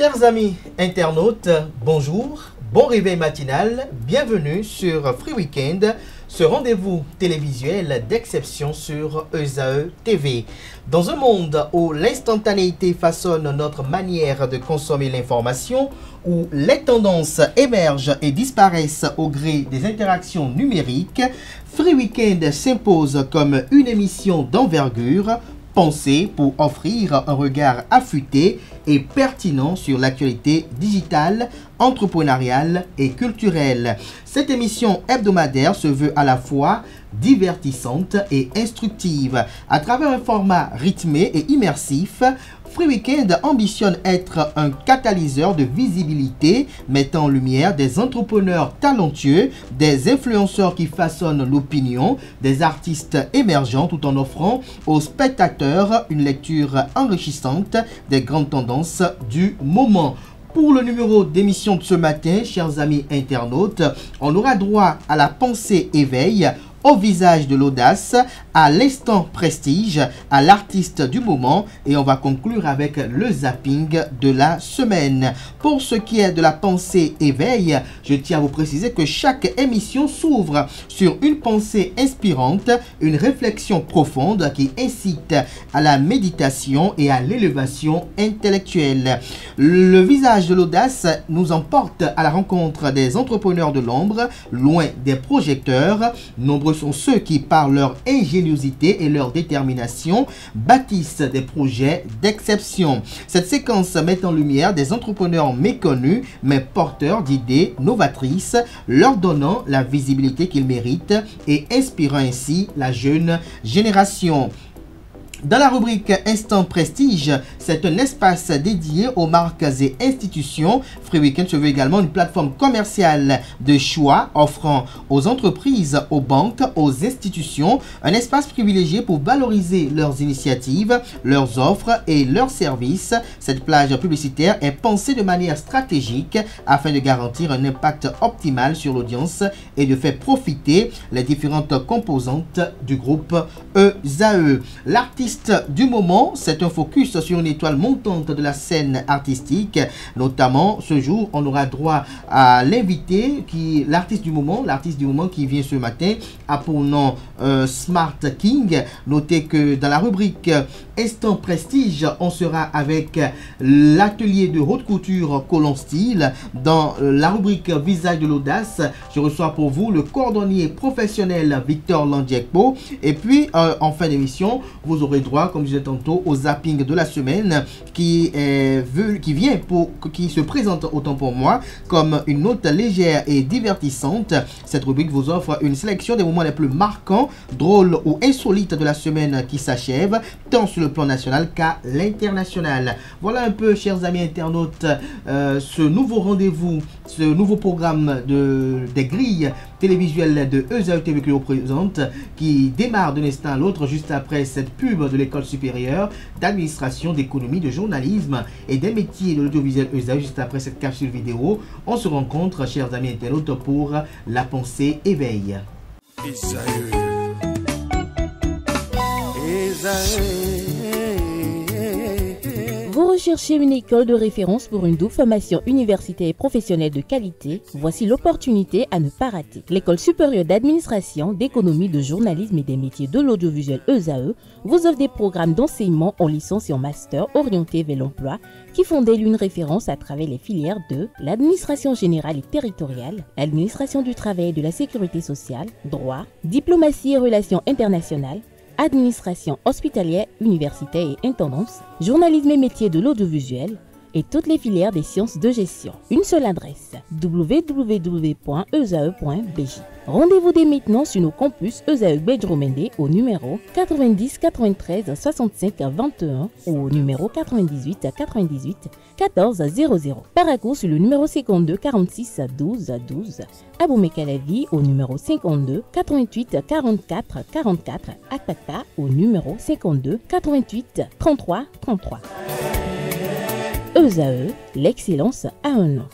Chers amis internautes, bonjour, bon réveil matinal, bienvenue sur Free Weekend, ce rendez-vous télévisuel d'exception sur ESAE TV. Dans un monde où l'instantanéité façonne notre manière de consommer l'information, où les tendances émergent et disparaissent au gré des interactions numériques, Free Weekend s'impose comme une émission d'envergure, pensée pour offrir un regard affûté et pertinent sur l'actualité digitale, entrepreneuriale et culturelle. Cette émission hebdomadaire se veut à la fois divertissante et instructive. À travers un format rythmé et immersif, Free Weekend ambitionne être un catalyseur de visibilité, mettant en lumière des entrepreneurs talentueux, des influenceurs qui façonnent l'opinion, des artistes émergents, tout en offrant aux spectateurs une lecture enrichissante des grandes tendances du moment. Pour le numéro d'émission de ce matin, chers amis internautes, on aura droit à la pensée éveil, au visage de l'audace, à l'instant prestige, à l'artiste du moment et on va conclure avec le zapping de la semaine. Pour ce qui est de la pensée éveil, je tiens à vous préciser que chaque émission s'ouvre sur une pensée inspirante, une réflexion profonde qui incite à la méditation et à l'élévation intellectuelle. Le visage de l'audace nous emporte à la rencontre des entrepreneurs de l'ombre, loin des projecteurs. Nombreux sont ceux qui, par leur ingéniosité et leur détermination, bâtissent des projets d'exception. Cette séquence met en lumière des entrepreneurs méconnus, mais porteurs d'idées novatrices, leur donnant la visibilité qu'ils méritent et inspirant ainsi la jeune génération. Dans la rubrique Instant Prestige, c'est un espace dédié aux marques et institutions. Free Weekend se veut également une plateforme commerciale de choix offrant aux entreprises, aux banques, aux institutions un espace privilégié pour valoriser leurs initiatives, leurs offres et leurs services. Cette plage publicitaire est pensée de manière stratégique afin de garantir un impact optimal sur l'audience et de faire profiter les différentes composantes du groupe ESAE. L'artiste du moment, c'est un focus sur une étoile montante de la scène artistique. Notamment, ce jour, on aura droit à l'invité, l'artiste du moment qui vient ce matin, a pour nom Smart King. Notez que dans la rubrique Instant Prestige, on sera avec l'atelier de haute couture Colon Style. Dans la rubrique Visage de l'audace, je reçois pour vous le cordonnier professionnel Victor Landiekpo. Et puis, en fin d'émission, vous aurez droit, comme je disais tantôt, au zapping de la semaine qui se présente autant pour moi comme une note légère et divertissante. Cette rubrique vous offre une sélection des moments les plus marquants, drôles ou insolites de la semaine qui s'achève, tant sur le plan national qu'à l'international. Voilà un peu, chers amis internautes, ce nouveau rendez-vous, ce nouveau programme des grilles télévisuelles de ESAE TV que je représente, qui démarre d'un instant à l'autre juste après cette pub de l'école supérieure d'administration, d'économie, de journalisme et des métiers de l'audiovisuel ESAE. Juste après cette capsule vidéo, on se rencontre, chers amis internautes, pour la pensée éveil. Vous recherchez une école de référence pour une double formation universitaire et professionnelle de qualité? Voici l'opportunité à ne pas rater. L'École supérieure d'administration, d'économie, de journalisme et des métiers de l'audiovisuel ESAE vous offre des programmes d'enseignement en licence et en master orientés vers l'emploi qui font d'elle une référence à travers les filières de l'administration générale et territoriale, l'administration du travail et de la sécurité sociale, droit, diplomatie et relations internationales, administration hospitalière, universitaire et intendance, journalisme et métiers de l'audiovisuel et toutes les filières des sciences de gestion. Une seule adresse, www.esae.bj. Rendez-vous dès maintenant sur nos campus ESAE Bedromende au numéro 90 93 65 21 ou au numéro 98 98 14 00. Paracourt sur le numéro 52 46 12 12. Aboumé-Calavi au numéro 52 88 44 44. Akpata au numéro 52 88 33 33. ESAE, l'excellence à un nom.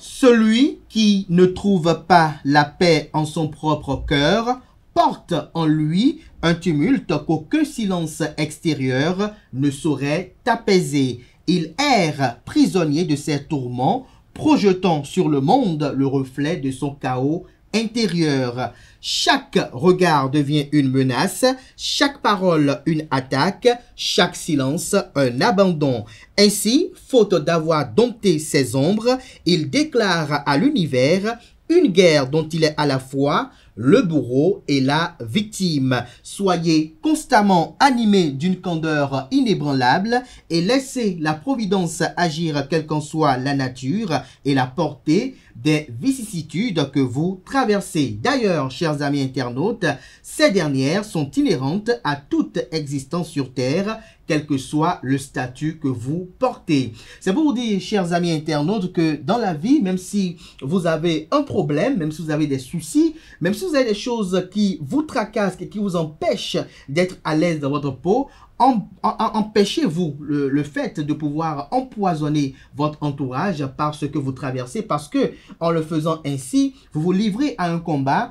Celui qui ne trouve pas la paix en son propre cœur porte en lui un tumulte qu'aucun silence extérieur ne saurait apaiser. Il erre prisonnier de ses tourments, projetant sur le monde le reflet de son chaos intérieur. Chaque regard devient une menace, chaque parole une attaque, chaque silence un abandon. Ainsi, faute d'avoir dompté ses ombres, il déclare à l'univers une guerre dont il est à la fois le bourreau et la victime. Soyez constamment animés d'une candeur inébranlable et laissez la providence agir quelle qu'en soit la nature et la portée des vicissitudes que vous traversez. D'ailleurs, chers amis internautes, ces dernières sont inhérentes à toute existence sur Terre, quel que soit le statut que vous portez. C'est pour vous dire, chers amis internautes, que dans la vie, même si vous avez un problème, même si vous avez des soucis, même si vous avez des choses qui vous tracassent et qui vous empêchent d'être à l'aise dans votre peau, empêchez-vous le fait de pouvoir empoisonner votre entourage par ce que vous traversez, parce que en le faisant ainsi, vous vous livrez à un combat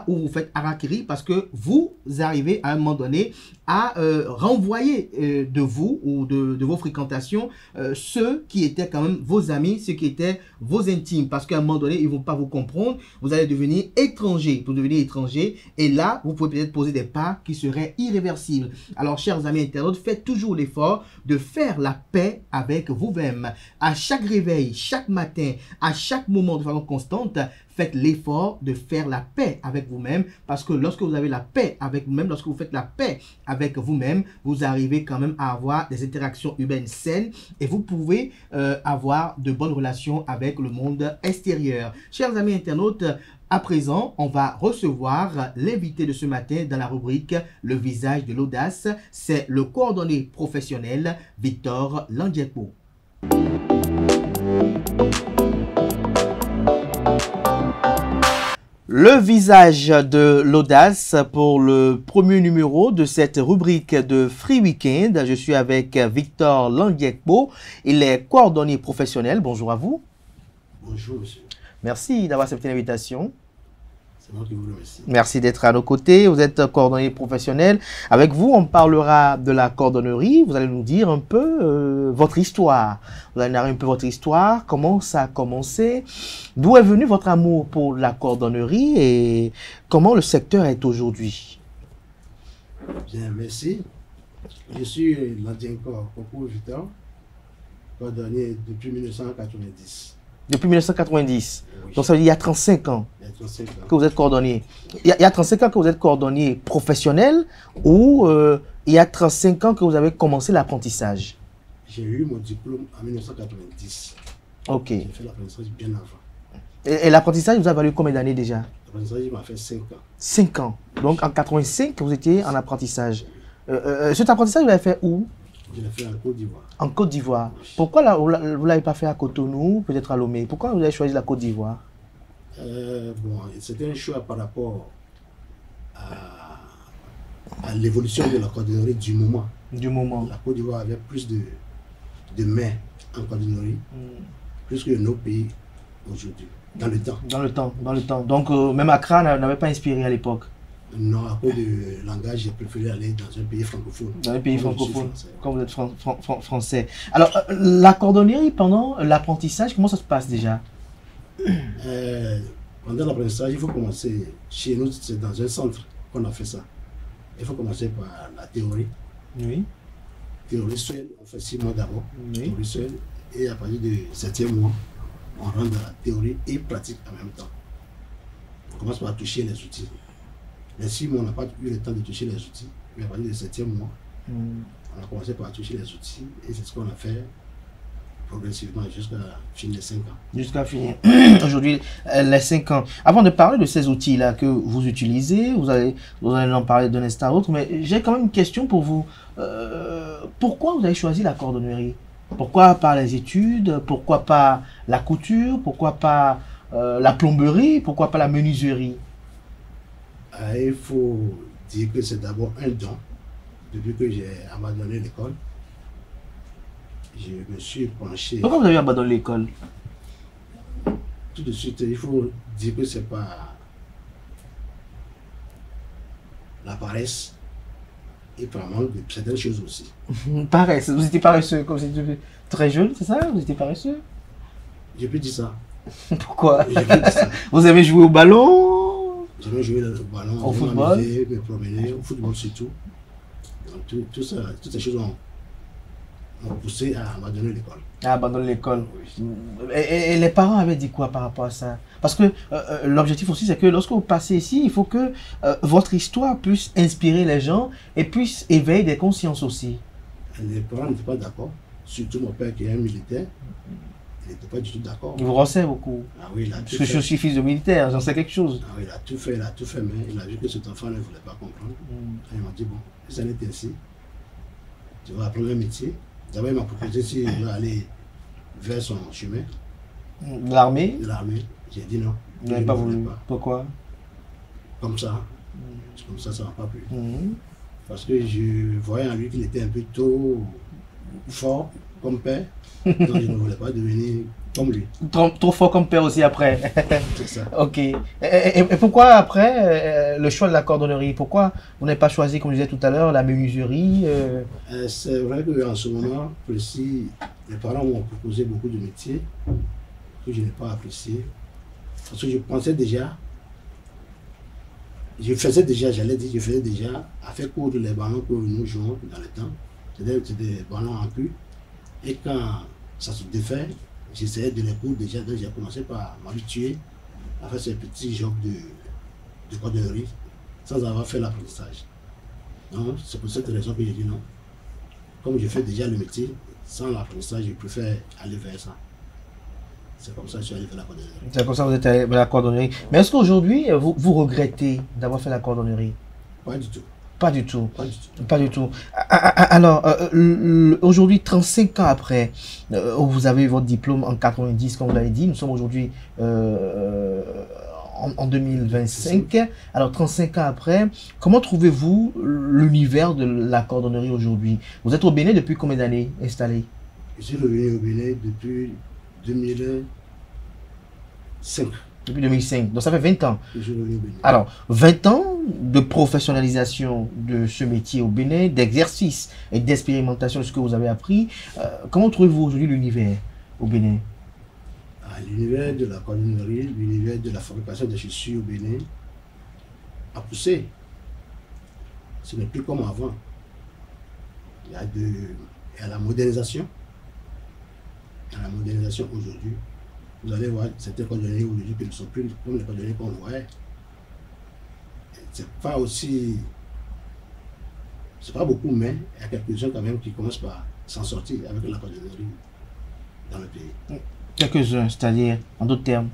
où vous faites harakiri, parce que vous arrivez à un moment donné à renvoyer de vous ou de vos fréquentations ceux qui étaient quand même vos amis, ceux qui étaient vos intimes, parce qu'à un moment donné, ils ne vont pas vous comprendre, vous allez devenir étranger, et là, vous pouvez peut-être poser des pas qui seraient irréversibles. Alors, chers amis internautes, faites toujours l'effort de faire la paix avec vous-même. À chaque réveil, chaque matin, à chaque moment de façon constante, faites l'effort de faire la paix avec vous-même, parce que lorsque vous avez la paix avec vous-même, lorsque vous faites la paix avec vous-même, vous arrivez quand même à avoir des interactions humaines saines et vous pouvez avoir de bonnes relations avec le monde extérieur. Chers amis internautes, à présent, on va recevoir l'invité de ce matin dans la rubrique « Le visage de l'audace ». C'est le coordonné professionnel Victor Landiekpo. Le visage de l'audace pour le premier numéro de cette rubrique de Free Weekend. Je suis avec Victor Landiekpo. Il est coordonné professionnel. Bonjour à vous. Bonjour, monsieur. Merci d'avoir accepté l'invitation. C'est moi qui vous remercie. Merci d'être à nos côtés. Vous êtes coordonné professionnel. Avec vous, on parlera de la cordonnerie. Vous allez nous dire un peu votre histoire. Vous allez narrer un peu votre histoire, comment ça a commencé, d'où est venu votre amour pour la cordonnerie et comment le secteur est aujourd'hui. Bien, merci. Je suis Landiekpo Victor, cordonnier depuis 1990. Depuis 1990. Oui. Donc ça veut dire il y a 35 ans Il y a 35 ans. que vous êtes cordonnier. Il y a 35 ans que vous êtes cordonnier professionnel ou il y a 35 ans que vous avez commencé l'apprentissage? J'ai eu mon diplôme en 1990. Ok. J'ai fait l'apprentissage bien avant. Et l'apprentissage vous a valu combien d'années déjà? L'apprentissage m'a fait 5 ans. 5 ans. Donc en 85, vous étiez en apprentissage. Cet apprentissage, vous l'avez fait où? Je l'ai fait en Côte d'Ivoire. En Côte d'Ivoire. Pourquoi vous ne l'avez pas fait à Cotonou, peut-être à Lomé? Pourquoi vous avez choisi la Côte d'Ivoire? Bon, c'était un choix par rapport à l'évolution de la cordonnerie du moment. Du moment. La Côte d'Ivoire avait plus de mains en cordonnerie, plus que nos pays aujourd'hui, dans le temps. Dans le temps. Donc même Accra n'avait pas inspiré à l'époque. Non, à cause du langage, j'ai préféré aller dans un pays francophone. Dans un pays francophone, quand vous êtes français. Alors, la cordonnerie, pendant l'apprentissage, comment ça se passe déjà? Pendant l'apprentissage, il faut commencer, chez nous, c'est dans un centre qu'on a fait ça. Il faut commencer par la théorie. Oui. Théorie seule, on fait 6 mois d'abord. Oui. Théorie seule, et à partir du 7e mois, on rentre dans la théorie et pratique en même temps. On commence par toucher les outils. Les 6 mois, on n'a pas eu le temps de toucher les outils, mais à partir du 7e mois, on a commencé par toucher les outils et c'est ce qu'on a fait progressivement jusqu'à finir les 5 ans. Jusqu'à finir aujourd'hui les 5 ans. Avant de parler de ces outils-là que vous utilisez, vous allez en parler d'un instant à l'autre, mais j'ai quand même une question pour vous. Pourquoi vous avez choisi la cordonnerie? Pourquoi pas les études? Pourquoi pas la couture? Pourquoi pas la plomberie? Pourquoi pas la menuiserie? Il faut dire que c'est d'abord un don. Depuis que j'ai abandonné l'école, je me suis penché. Pourquoi vous avez abandonné l'école? Tout de suite, il faut dire que c'est pas la paresse et par manque de certaines choses aussi. Paresse, vous étiez paresseux quand vous étiez très jeune, c'est ça? Vous étiez paresseux? Je peux dire ça. Pourquoi? Je peux dire ça. Vous avez joué au ballon? J'aimais jouer au ballon, Au football? me promener, au football surtout. Donc, toutes ces choses m'ont poussé à abandonner l'école. À abandonner l'école. Et les parents avaient dit quoi par rapport à ça? Parce que l'objectif aussi, c'est que lorsque vous passez ici, il faut que votre histoire puisse inspirer les gens et puisse éveiller des consciences aussi. Les parents n'étaient pas d'accord, surtout mon père qui est un militaire. Il n'était pas du tout d'accord. Il vous renseigne beaucoup. Ah oui, il a Parce tout que fait. je suis fils de militaire, j'en sais quelque chose. Ah oui, il a tout fait, mais il a vu que cet enfant ne voulait pas comprendre. Et il m'a dit, bon, ça n'est ainsi. Tu vas apprendre un métier. D'abord, il m'a proposé s'il veut aller vers son chemin L'armée? de l'armée. J'ai dit non. Vous n'avez Je pas ne voulais voulu. pas. Pourquoi? Comme ça. Comme ça ne m'a pas plu. Mhm. Parce que je voyais en lui qu'il était un peu trop fort comme père. Donc je ne voulais pas devenir comme lui. Trop fort comme père aussi après. C'est ça. Ok. Et pourquoi après le choix de la cordonnerie? Pourquoi vous n'avez pas choisi, comme je disais tout à l'heure, la menuiserie? C'est vrai qu'en ce moment précis, les parents m'ont proposé beaucoup de métiers que je n'ai pas apprécié. Parce que je pensais déjà, je faisais déjà à faire coudre les ballons que nous jouons dans le temps. C'était des ballons en cul. Et quand ça se défait, j'essayais de les coudre déjà. Donc j'ai commencé par m'habituer à faire ces petits jobs de cordonnerie sans avoir fait l'apprentissage. Donc c'est pour cette raison que j'ai dit non. Comme je fais déjà le métier, sans l'apprentissage, je préfère aller vers ça. C'est comme ça que je suis allé faire la cordonnerie. C'est comme ça que vous êtes allé vers la cordonnerie. Mais est-ce qu'aujourd'hui, vous regrettez d'avoir fait la cordonnerie? Pas du tout. Pas du tout. Pas du tout. Pas du tout. Alors, aujourd'hui, 35 ans après, vous avez eu votre diplôme en 90, comme vous l'avez dit. Nous sommes aujourd'hui en 2025. Alors, 35 ans après, comment trouvez-vous l'univers de la cordonnerie aujourd'hui? Vous êtes au Bénin depuis combien d'années installé? Je suis revenu au Bénin depuis 2005. Depuis 2005. Donc, ça fait 20 ans. Je suis revenu au Bénin. Alors, 20 ans de professionnalisation de ce métier au Bénin, d'exercice et d'expérimentation de ce que vous avez appris. Comment trouvez-vous aujourd'hui l'univers au Bénin? L'univers de la cordonnerie, l'univers de la fabrication des chaussures au Bénin a poussé. Ce n'est plus comme avant. Il y a la modernisation. Il y a la modernisation aujourd'hui. Vous allez voir certains cordonniers aujourd'hui qui ne sont plus comme les cordonniers qu'on voyait. C'est pas aussi. C'est pas beaucoup, mais il y a quelques-uns quand même qui commencent par s'en sortir avec la cordonnerie dans le pays. Quelques-uns, c'est-à-dire, en d'autres termes.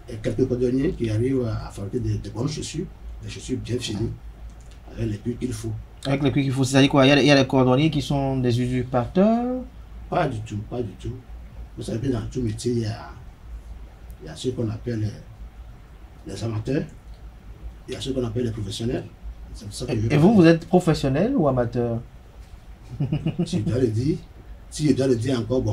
Il y a quelques cordonniers qui arrivent à fabriquer des bonnes chaussures, des chaussures bien finies, avec les cuirs qu'il faut. Avec le cuir qu'il faut, c'est-à-dire quoi? Il y a les cordonniers qui sont des usurpateurs? Pas du tout, pas du tout. Vous savez que dans tout métier, il y a ceux qu'on appelle les amateurs, il y a ceux qu'on appelle les professionnels. C'est pour ça que Et vous êtes professionnel ou amateur? Si je dois le dire encore, bon,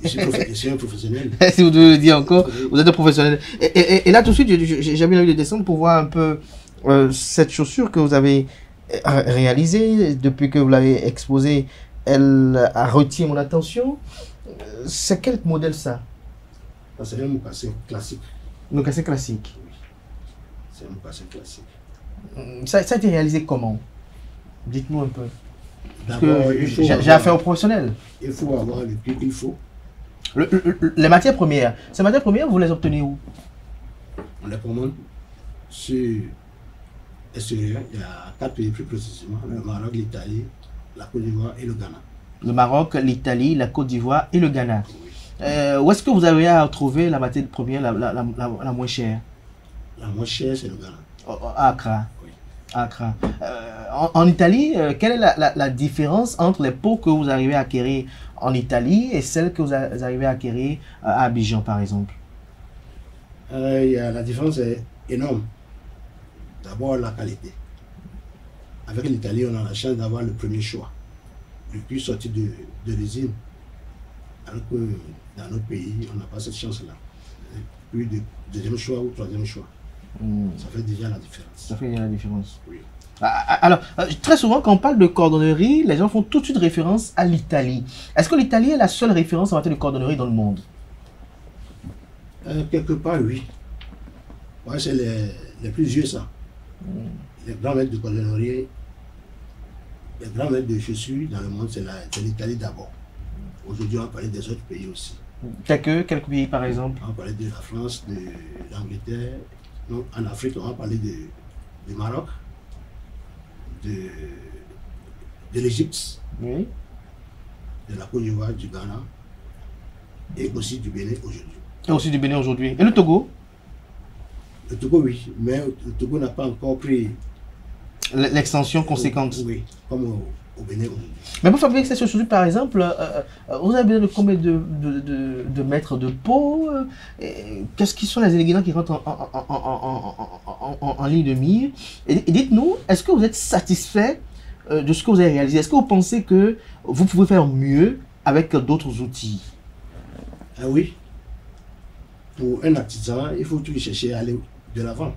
je suis un professionnel. Si vous devez le dire encore, vous êtes un professionnel. Et là, tout de suite, j'ai bien envie de descendre pour voir un peu cette chaussure que vous avez réalisée depuis que vous l'avez exposée. Elle a retenu mon attention. C'est quel modèle ça? C'est un mocassin classique. Mocassin classique. C'est un mocassin classique. Ça a été réalisé comment? Dites-nous un peu. Parce D'abord, que j'ai affaire aux professionnels. Il faut avoir le prix qu'il faut. Les matières premières. Ces matières premières, vous les obtenez où? On les commande sur extérieur. Il y a 4 pays plus précisément. Le Maroc, l'Italie, la Côte d'Ivoire et le Ghana. Le Maroc, l'Italie, la Côte d'Ivoire et le Ghana. Où est-ce que vous avez à trouver la matière première la moins chère? La moins chère, c'est le Ghana. À Accra. Oui. Accra. En Italie, quelle est la différence entre les peaux que vous arrivez à acquérir en Italie et celles que vous arrivez à acquérir à Abidjan, par exemple? La différence est énorme. D'abord, la qualité. Avec l'Italie, on a la chance d'avoir le premier choix. Le cuir sorti de l'usine. Alors que dans notre pays, on n'a pas cette chance-là. Puis de deuxième choix ou troisième choix. Ça fait déjà la différence. Ça fait déjà la différence. Oui. Alors, très souvent, quand on parle de cordonnerie, les gens font tout de suite référence à l'Italie. Est-ce que l'Italie est la seule référence en matière de cordonnerie dans le monde? Quelque part, oui. Ouais, c'est les plus vieux, ça. Les grands maîtres de cordonnerie, les grands maîtres de chaussures dans le monde, c'est l'Italie d'abord. Aujourd'hui, on va parler des autres pays aussi. Quelques pays, par exemple? On va parler de la France, de l'Angleterre. En Afrique, on va parler du Maroc, de l'Égypte, Oui. de la Côte d'Ivoire, du Ghana et aussi du Bénin aujourd'hui. Et aussi du Bénin aujourd'hui. Et le Togo? Le Togo, oui, mais le Togo n'a pas encore pris l'extension conséquente. Oui, comme au Bénin aujourd'hui. Mais pour fabriquer ces chaussures, par exemple, vous avez besoin de combien de mètres de peau? Qu'est-ce qui sont les ingrédients qui rentrent en ligne de mire? Et dites-nous, est-ce que vous êtes satisfait de ce que vous avez réalisé? Est-ce que vous pensez que vous pouvez faire mieux avec d'autres outils? Ah oui. Pour un artisan, il faut toujours chercher à aller de l'avant.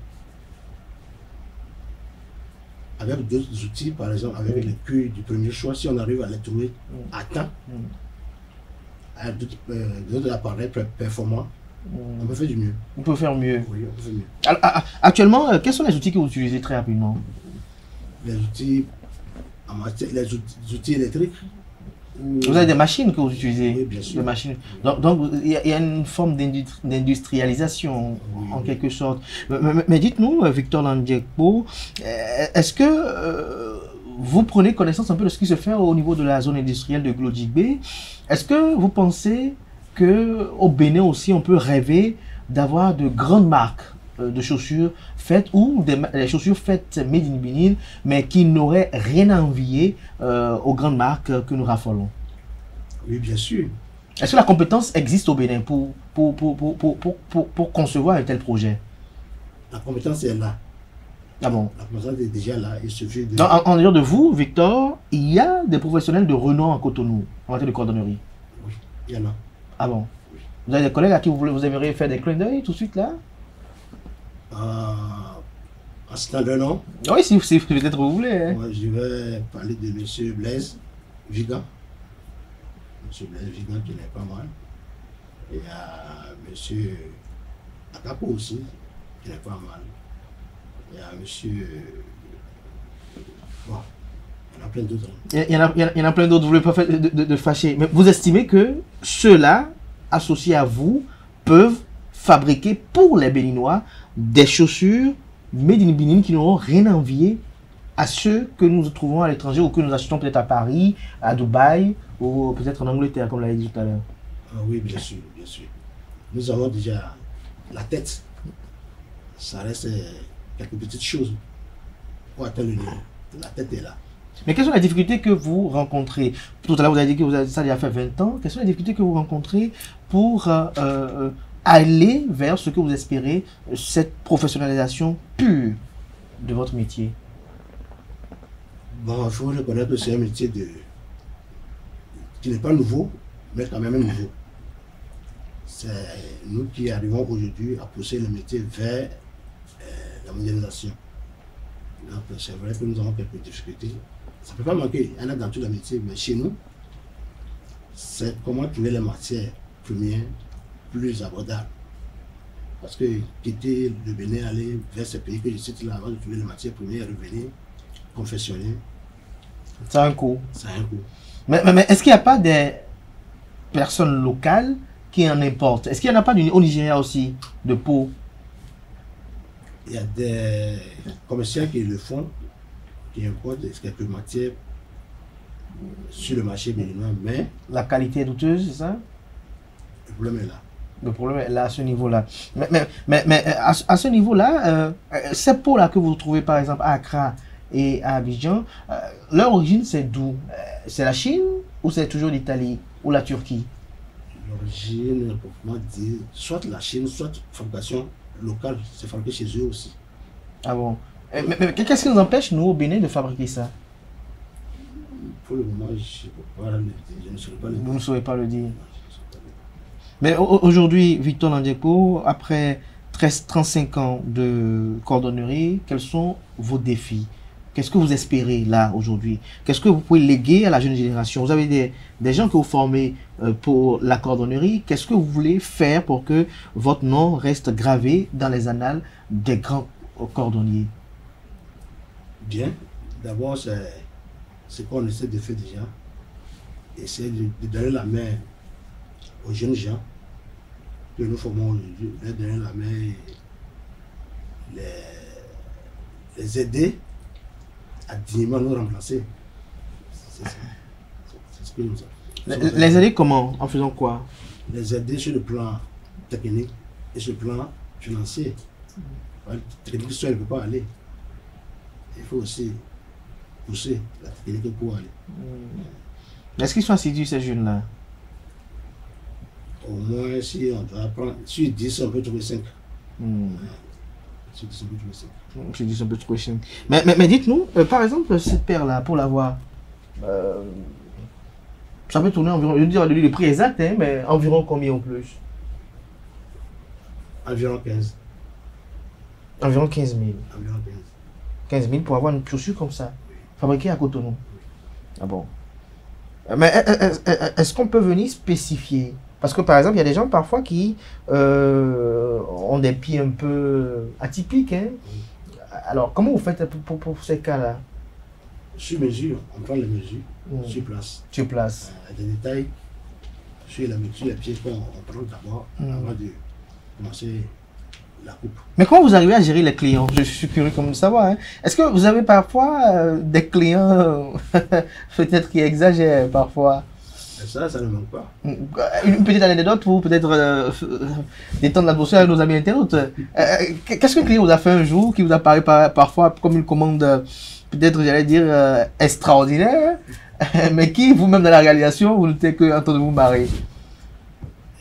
Avec d'autres outils, par exemple, avec les cuirs du premier choix, si on arrive à les trouver à temps, avec d'autres appareils performants, on peut faire du mieux. On peut faire mieux. Oui, on peut faire mieux. Alors, actuellement, quels sont les outils que vous utilisez très rapidement? Les outils électriques. Vous avez des machines que vous utilisez? Oui, bien sûr. Des machines. Donc il y a une forme d'industrialisation, en quelque sorte. Mais dites-nous, Victor Landiekpo, est-ce que vous prenez connaissance un peu de ce qui se fait au niveau de la zone industrielle de Glodjigbe? Est-ce que vous pensez qu'au Bénin aussi, on peut rêver d'avoir de grandes marques de chaussures faites ou des chaussures faites made in Benin, mais qui n'auraient rien à envier aux grandes marques que nous raffolons? Oui, bien sûr. Est-ce que la compétence existe au Bénin pour concevoir un tel projet? La compétence est là. Ah bon? La compétence est déjà là. Il suffit de... Donc, en dehors de vous, Victor, il y a des professionnels de renom en Cotonou en matière de cordonnerie? Oui, il y en a. Ah bon? Vous avez des collègues à qui vous aimeriez faire des clins d'œil tout de suite là? En citant leur nom, Oui, si peut-être vous voulez. Hein. moi, je vais parler de M. Blaise Vigan. M. Blaise Vigan qui n'est pas mal. Et il y a M. Akapo aussi, qui n'est pas mal. Il y a M. Bon, il y en a plein d'autres. Il y en a plein d'autres, vous ne voulez pas faire de fâcher. Mais vous estimez que ceux-là, associés à vous, peuvent fabriquer pour les Béninois des chaussures made in Benin qui n'auront rien à envier à ceux que nous trouvons à l'étranger ou que nous achetons peut-être à Paris, à Dubaï ou peut-être en Angleterre, comme l'avait dit tout à l'heure. Ah oui, bien sûr, bien sûr. Nous avons déjà la tête. Ça reste quelques petites choses pour atteindre le niveau. La tête est là. Mais quelles sont les difficultés que vous rencontrez? Tout à l'heure, vous avez dit que vous avez ça il y a fait 20 ans. Quelles sont les difficultés que vous rencontrez pour aller vers ce que vous espérez, cette professionnalisation pure de votre métier? Bon, il faut reconnaître que c'est un métier qui n'est pas nouveau, mais quand même nouveau. C'est nous qui arrivons aujourd'hui à pousser le métier vers la modernisation. Donc c'est vrai que nous avons quelques difficultés. Ça ne peut pas manquer, il y en a dans tous les métiers, mais chez nous, c'est comment trouver les matières premières plus abordables. Parce que quitter le Bénin, aller vers ces pays que je cite là, avant de trouver les matières premières, revenir, confectionner. Ça a un coût. Ça a un coût. Mais est-ce qu'il n'y a pas des personnes locales qui en importent? Est-ce qu'il n'y en a pas au Nigeria aussi, de peau? Il y a des commerciants qui le font, qui importent quelques matières sur le marché béninois, mais La qualité est douteuse, c'est ça? le problème est là. Le problème est là, à ce niveau-là. Mais à ce niveau-là, ces peaux-là que vous trouvez par exemple à Accra et à Abidjan, leur origine c'est d'où? C'est la Chine ou c'est toujours l'Italie ou la Turquie? L'origine, proprement dit, soit la Chine, soit fabrication locale, c'est fabriqué chez eux aussi. Ah bon? Mais qu'est-ce qui nous empêche, nous, au Bénin, de fabriquer ça? Pour le moment, je ne peux pas le dire, je ne saurais pas le dire. Vous ne saurez pas le dire. Mais aujourd'hui, Victor Landiekpo, après 35 ans de cordonnerie, quels sont vos défis? Qu'est-ce que vous espérez là aujourd'hui? Qu'est-ce que vous pouvez léguer à la jeune génération? Vous avez des gens que vous formez pour la cordonnerie. Qu'est-ce que vous voulez faire pour que votre nom reste gravé dans les annales des grands cordonniers? Bien. D'abord, c'est ce qu'on essaie de faire déjà. Essayer de donner la main aux jeunes gens que nous formons aujourd'hui, leur donner la main, les aider à dignement nous remplacer. C'est ce que nous avons. Les aider comment? En faisant quoi? Les aider sur le plan technique et sur le plan financier. Technique seul ne peut pas aller. Il faut aussi pousser la technique pour aller. Est-ce qu'ils sont assidus ces jeunes-là? Au moins, si on doit prendre, sur 10, on peut trouver 5. Sur 10, on peut trouver 5. Sur 10, on peut trouver 5. Mais dites-nous, par exemple, cette paire-là, pour l'avoir, ça peut tourner environ, je veux dire le prix exact, hein, mais environ combien au plus? Environ 15. Environ 15 000. Environ 15. 15 000 pour avoir une chaussure comme ça, fabriquée à Cotonou. Ah bon? Mais est-ce qu'on peut venir spécifier? Parce que par exemple, il y a des gens parfois qui ont des pieds un peu atypiques. Hein? Alors, comment vous faites pour ces cas-là? Sur mesure, on prend les mesures sur place. Sur place. Des détails sur les pieds qu'on prend d'abord avant de commencer la coupe. Mais comment vous arrivez à gérer les clients? Je suis curieux comme de savoir. Hein? Est-ce que vous avez parfois des clients peut-être qui exagèrent parfois? Ça ne manque pas. Une petite anecdote pour peut-être détendre l'atmosphère avec nos amis internautes. Qu'est-ce qu'un client vous a fait un jour qui vous apparaît parfois comme une commande peut-être, j'allais dire, extraordinaire, mais qui, vous-même dans la réalisation, vous n'êtes qu'en train de vous marrer?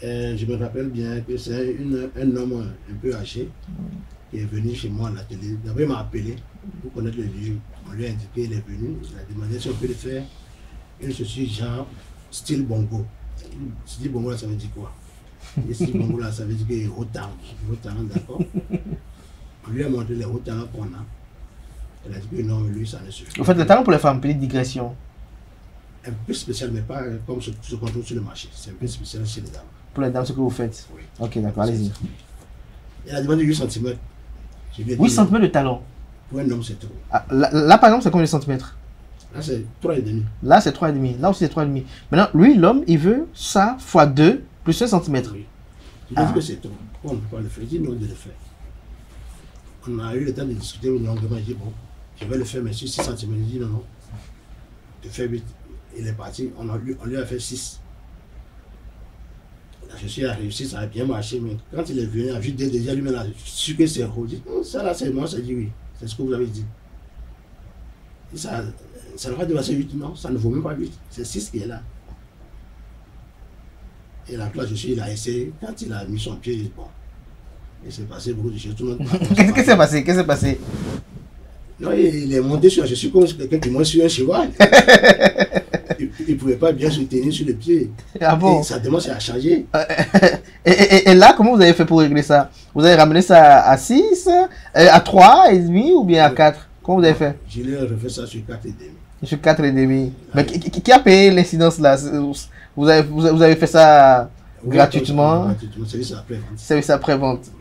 Je me rappelle bien que c'est un homme un peu âgé qui est venu chez moi à l'atelier. D'abord, il m'a appelé pour connaître le lieu. On lui a indiqué qu'il est venu. Il a demandé si on peut le faire une chaussure genre style bongo. Style bongo, là, ça veut dire quoi? Et style bongo, là, ça veut dire qu'il est haut talent. Haut talent, d'accord? On lui a montré les hauts talents qu'on a. Il a dit que non, lui, ça ne suffit. Vous faites le talent pour les femmes, petite digression. Un peu spécial, mais pas comme ce qu'on trouve sur le marché. C'est un peu spécial chez les dames. Pour les dames, ce que vous faites? Oui. Ok, d'accord, allez-y. Il a demandé 8 cm. 8 cm de talon? Pour un homme, c'est trop. Ah, là, par exemple, c'est combien de centimètres? Là, c'est 3,5. Là, c'est 3,5. Là aussi, c'est 3,5. Maintenant, lui, l'homme, il veut ça fois 2 plus 1 cm. Oui. Il dit que c'est trop. On ne peut pas le faire. Il dit non de le faire. On a eu le temps de discuter longuement. Il dit bon, je vais le faire, mais sur 6 cm. Il dit non, non. De faire 8. Il est parti. On lui a fait 6. La chaussure a réussi, ça a bien marché, mais quand il est venu, à vue déjà lui-même, su que c'est haut, il dit ça là, c'est moi, ça dit oui. C'est ce que vous avez dit. Et ça ne va pas dépasser 8, non, ça ne vaut même pas 8. C'est 6 qui est là. Et la classe, il a essayé. Quand il a mis son pied, il dit bon. Il s'est passé beaucoup de choses. Qu'est-ce qui s'est passé? Qu'est-ce qui s'est passé? Non, il est monté sur un chaussure comme quelqu'un qui monte sur un cheval. Il ne pouvait pas bien se tenir sur le pied. Ah bon? Et sa demande a changé. Et là, comment vous avez fait pour régler ça? Vous avez ramené ça à 6, à 3,5 ou bien à 4? Comment vous avez fait? Je lui ai refait ça sur 4,5. Sur 4,5. Mais qui a payé l'incidence là? Vous avez fait ça gratuitement? Gratuitement, service après-vente. Service après-vente.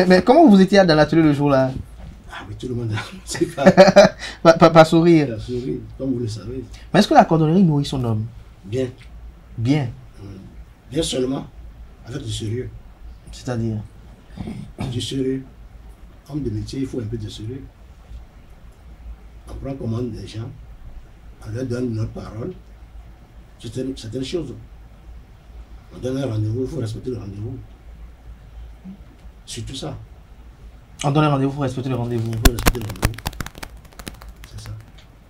Mais comment vous étiez dans l'atelier le jour-là? Ah oui, tout le monde c'est pas sourire. La souris, comme vous le savez. Mais est-ce que la cordonnerie nourrit son homme? Bien. Bien. Bien seulement, avec du sérieux. C'est-à-dire? Du sérieux. Homme de métier, il faut un peu de sérieux. On prend commande des gens, on leur donne notre parole, certaines choses. On donne un rendez-vous, il faut respecter le rendez-vous. Surtout ça. On donne un rendez-vous pour respecter le rendez-vous. Il faut respecter le rendez-vous. C'est ça.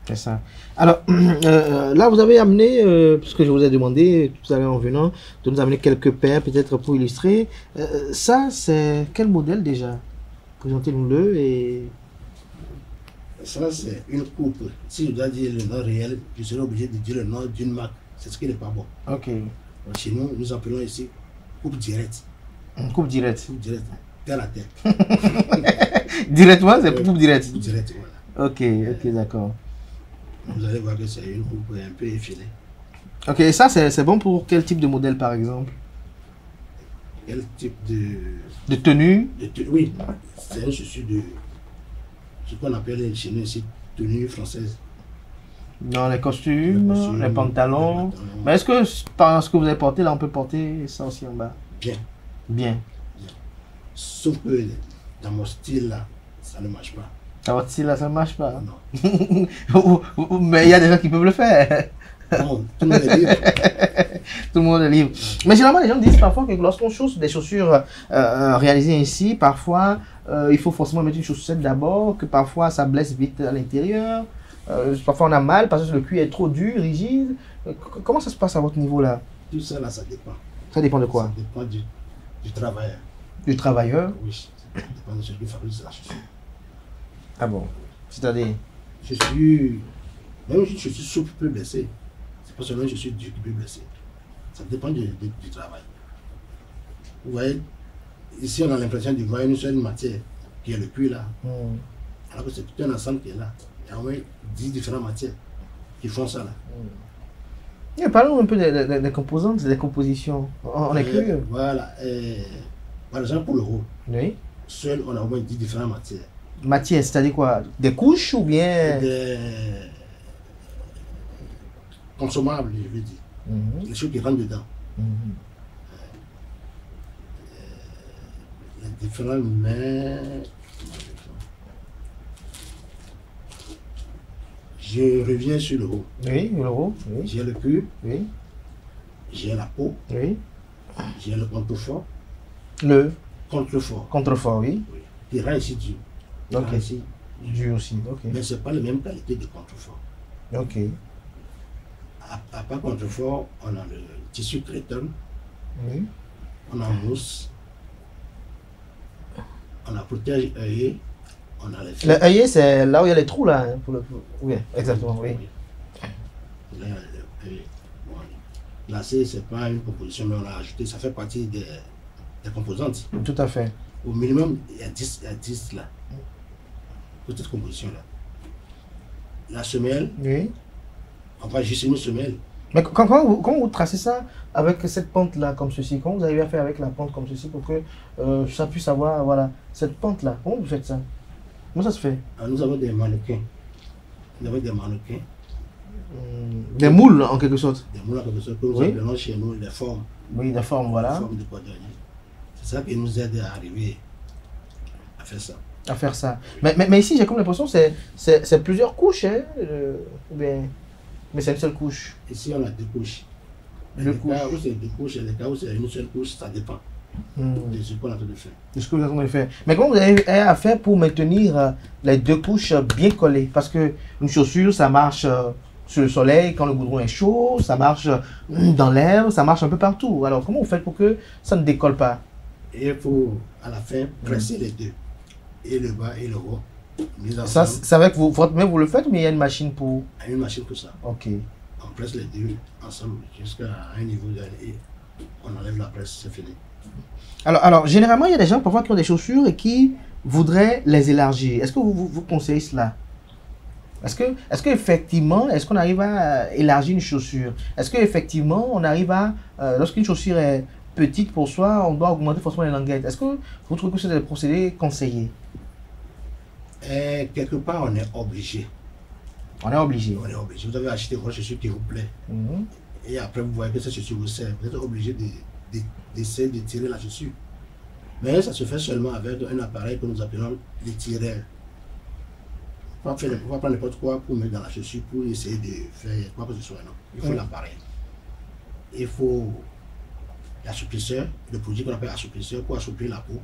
C'est ça. Alors, là, vous avez amené, puisque je vous ai demandé tout à l'heure en venant, de nous amener quelques paires, peut-être pour illustrer. Ça, c'est quel modèle déjà? Présentez-nous-le et... Ça, c'est une coupe. Si je dois dire le nom réel, je serai obligé de dire le nom d'une marque. C'est ce qui n'est pas bon. Ok. Chez nous, nous appelons ici coupe directe. Coupe directe. Coupe directe. terre à terre. Directement, c'est coupe direct. Direct, voilà. Ok, ok, d'accord. Vous allez voir que c'est une coupe un peu effilée. Ok, et ça, c'est bon pour quel type de modèle, par exemple? Quel type De tenue? Oui, c'est une chaussure de ce qu'on appelle chez nous ici tenue française. Dans les costumes, les pantalons. Mais est-ce que par ce que vous avez porté, là, on peut porter ça aussi en bas? Bien. Bien. Sauf que dans mon style là, ça ne marche pas. Dans votre style là, ça ne marche pas. Non. Mais il y a des gens qui peuvent le faire. Non, tout le monde est libre. Tout le monde est libre. Mais généralement, les gens disent parfois que lorsqu'on chausse des chaussures réalisées ici, parfois, il faut forcément mettre une chaussette d'abord, que parfois ça blesse vite à l'intérieur. Parfois on a mal parce que le cuir est trop dur, rigide. Comment ça se passe à votre niveau là? Tout ça là, ça dépend. Ça dépend de quoi? Ça dépend du travailleur. Du travailleur? Oui, ça dépend de celui qui fabrique la chaussure. Ah bon? C'est-à-dire? Même une chaussure souple peut blesser. C'est pas seulement une chaussure dure qui peut blesser. Ça dépend du travail. Vous voyez, ici on a l'impression de voir une seule matière, qui est le cuir là. Alors que c'est tout un ensemble qui est là. Il y a au moins 10 différentes matières qui font ça là. Parlons un peu des composantes, des compositions. On est curieux. Voilà. Par exemple, pour le haut, Oui. seul on a au moins 10 différentes matières. Matière, c'est-à-dire quoi? Des couches ou bien... Des consommables, je veux dire. Les choses qui rentrent dedans. Les différents mains. Je reviens sur le haut. Oui, le haut. Oui. J'ai le cuir, Oui. j'ai la peau, Oui. j'ai le contrefort. Le Contrefort. contrefort, oui. Oui. Qui rend ici dur. Ok. Rend ici. Dur aussi, ok. Mais ce n'est pas la même qualité de contrefort. Ok. À part contrefort, on a le tissu crétonne, Oui. on a mousse, on a protège œillet, on a les fils. Le œillet, c'est là où il y a les trous, là. Hein, Oui, exactement, oui. Là, il y a le œillet. Bon, là, c'est pas une composition, mais on a ajouté, ça fait partie des composantes. Tout à fait. Au minimum, il y a 10 là. Pour cette composition-là. La semelle, Oui. on va juste une semelle. Mais comment vous tracez ça avec cette pente-là, comme ceci? Comment vous arrivez à faire avec la pente comme ceci pour que ça puisse avoir, voilà, cette pente-là? Comment vous faites ça? Comment ça se fait? Alors, nous avons des mannequins. Nous avons des mannequins. Des moules, en quelque sorte. Des moules, en quelque sorte, que nous Oui. appelons chez nous des formes. Oui, des formes, Des voilà. formes de cordonnier. C'est ça qui nous aide à arriver à faire ça. À faire ça. Mais ici, j'ai comme l'impression que c'est plusieurs couches, hein? Ou bien... Mais c'est une seule couche. Ici, on a deux couches. Deux Les cas couches. où c'est deux couches et les cas où c'est une seule couche, ça dépend de ce qu'on a en train de faire. C'est ce que vous êtes en train de faire. Mais comment vous avez à faire pour maintenir les deux couches bien collées? Parce que une chaussure, ça marche sur le soleil quand le goudron est chaud, ça marche dans l'air, ça marche un peu partout. Alors comment vous faites pour que ça ne décolle pas? Et il faut, à la fin, presser les deux. Et le bas et le haut. Mis Ça, ensemble, c'est avec vous, vous-même vous le faites ou bien il y a une machine pour... à une machine pour ça. Ok. On presse les deux ensemble jusqu'à un niveau et on enlève la presse, c'est fini. Alors, généralement, il y a des gens parfois qui ont des chaussures et qui voudraient les élargir. Est-ce que vous conseillez cela? Est-ce qu'effectivement, est-ce qu'on arrive à élargir une chaussure? Est-ce qu'effectivement, on arrive à, lorsqu'une chaussure est petite pour soi, on doit augmenter forcément les languettes? Est-ce que vous trouvez que c'est des procédés conseillés? Et quelque part, on est obligé. On est obligé. On est obligé. Vous avez acheté votre chaussure qui vous plaît. Mhm. Et après, vous voyez que cette chaussure vous sert. Vous êtes obligé d'essayer de tirer la chaussure. Mais ça se fait seulement avec un appareil que nous appelons le tireur. On va pas prendre n'importe quoi pour mettre dans la chaussure pour essayer de faire quoi que ce soit. Non. Il faut l'appareil. Il faut l'assouplisseur, le produit qu'on appelle assouplisseur pour assouplir la peau,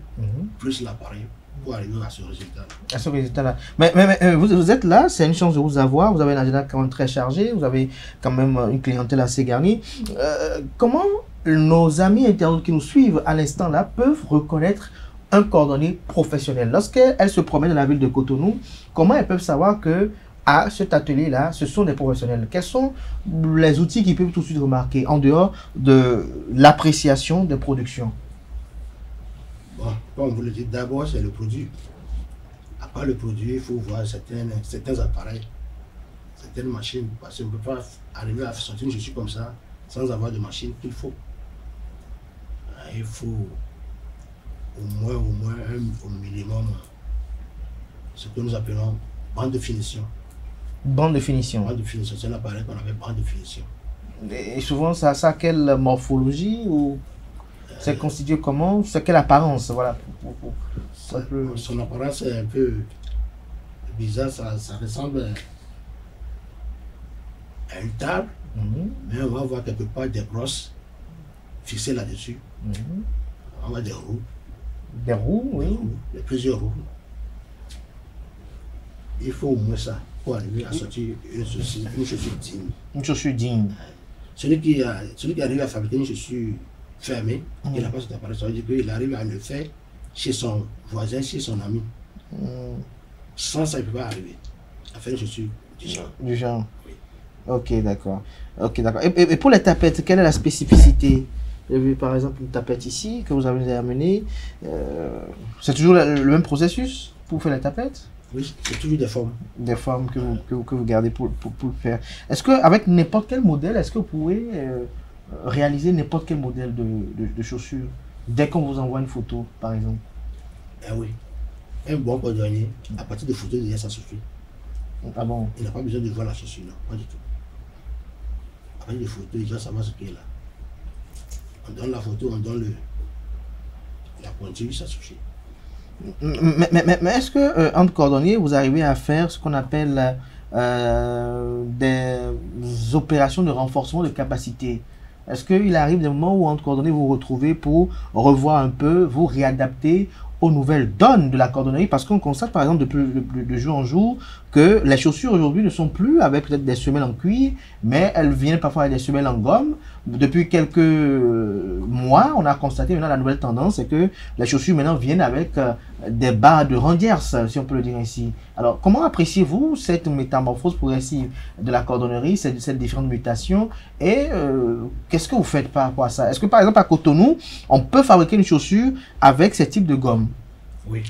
plus l'appareil pour arriver à ce résultat. À ce résultat-là. Mais vous êtes là, c'est une chance de vous avoir. Vous avez un agenda quand même très chargé. Vous avez quand même une clientèle assez garnie. Comment nos amis internautes qui nous suivent à l'instant là peuvent reconnaître un cordonnier professionnel? Lorsqu'elles se promènent dans la ville de Cotonou, comment elles peuvent savoir que à cet atelier-là, ce sont des professionnels? Quels sont les outils qu'ils peuvent tout de suite remarquer en dehors de l'appréciation des productions? Bon, comme vous le dites, d'abord c'est le produit. À part le produit, il faut voir certains appareils, certaines machines, parce qu'on ne peut pas arriver à sortir une chaussure comme ça sans avoir de machine qu'il faut. Il faut au moins au minimum ce que nous appelons bande de finition. Bande de finition. Bande de finition, c'est un appareil qu'on appelle bande de finition. Et souvent, ça a quelle morphologie ou c'est constitué comment? C'est quelle apparence? Voilà. Son apparence est un peu bizarre, ça ressemble à une table, mais on va voir quelque part des brosses fixées là-dessus. On va voir des roues. Des roues, oui. Il y a plusieurs roues. Il faut au moins ça pour arriver à sortir une chaussure digne. Une chaussure digne. Celui qui arrive à fabriquer une chaussure fermée, il n'a pas cet appareil, ça veut dire qu'il arrive à le faire chez son voisin, chez son ami. Sans ça, il ne peut pas arriver à faire une chaussure du genre. Du genre. Oui. Ok, d'accord. Ok, d'accord. Et pour les tapettes, quelle est la spécificité? J'ai vu par exemple une tapette ici que vous avez amenée. C'est toujours le même processus pour faire les tapettes? Oui, c'est toujours des formes. Des formes que vous gardez pour le faire. Est-ce qu'avec n'importe quel modèle, est-ce que vous pouvez réaliser n'importe quel modèle de chaussures dès qu'on vous envoie une photo, par exemple? Eh oui. Un bon cordonnier, à partir de photos, déjà ça suffit. Ah bon? Il n'a pas besoin de voir la chaussure, non, pas du tout. À partir de photos, déjà savoir ce qu'il y a là. On donne la photo, on donne la pointure, ça suffit. Mais est-ce que entre cordonniers, vous arrivez à faire ce qu'on appelle des opérations de renforcement de capacité? Est-ce qu'il arrive des moments où entre cordonniers vous vous retrouvez pour revoir un peu, vous réadapter aux nouvelles donnes de la cordonnerie? Parce qu'on constate par exemple de jour en jour que les chaussures aujourd'hui ne sont plus avec peut-être des semelles en cuir, mais elles viennent parfois avec des semelles en gomme. Depuis quelques mois, on a constaté maintenant la nouvelle tendance, c'est que les chaussures maintenant viennent avec des barres de Randiers, si on peut le dire ainsi. Alors, comment appréciez-vous cette métamorphose progressive de la cordonnerie, cette différentes mutations, et qu'est-ce que vous faites par rapport à ça? Est-ce que par exemple à Cotonou, on peut fabriquer une chaussure avec ce type de gomme? Oui.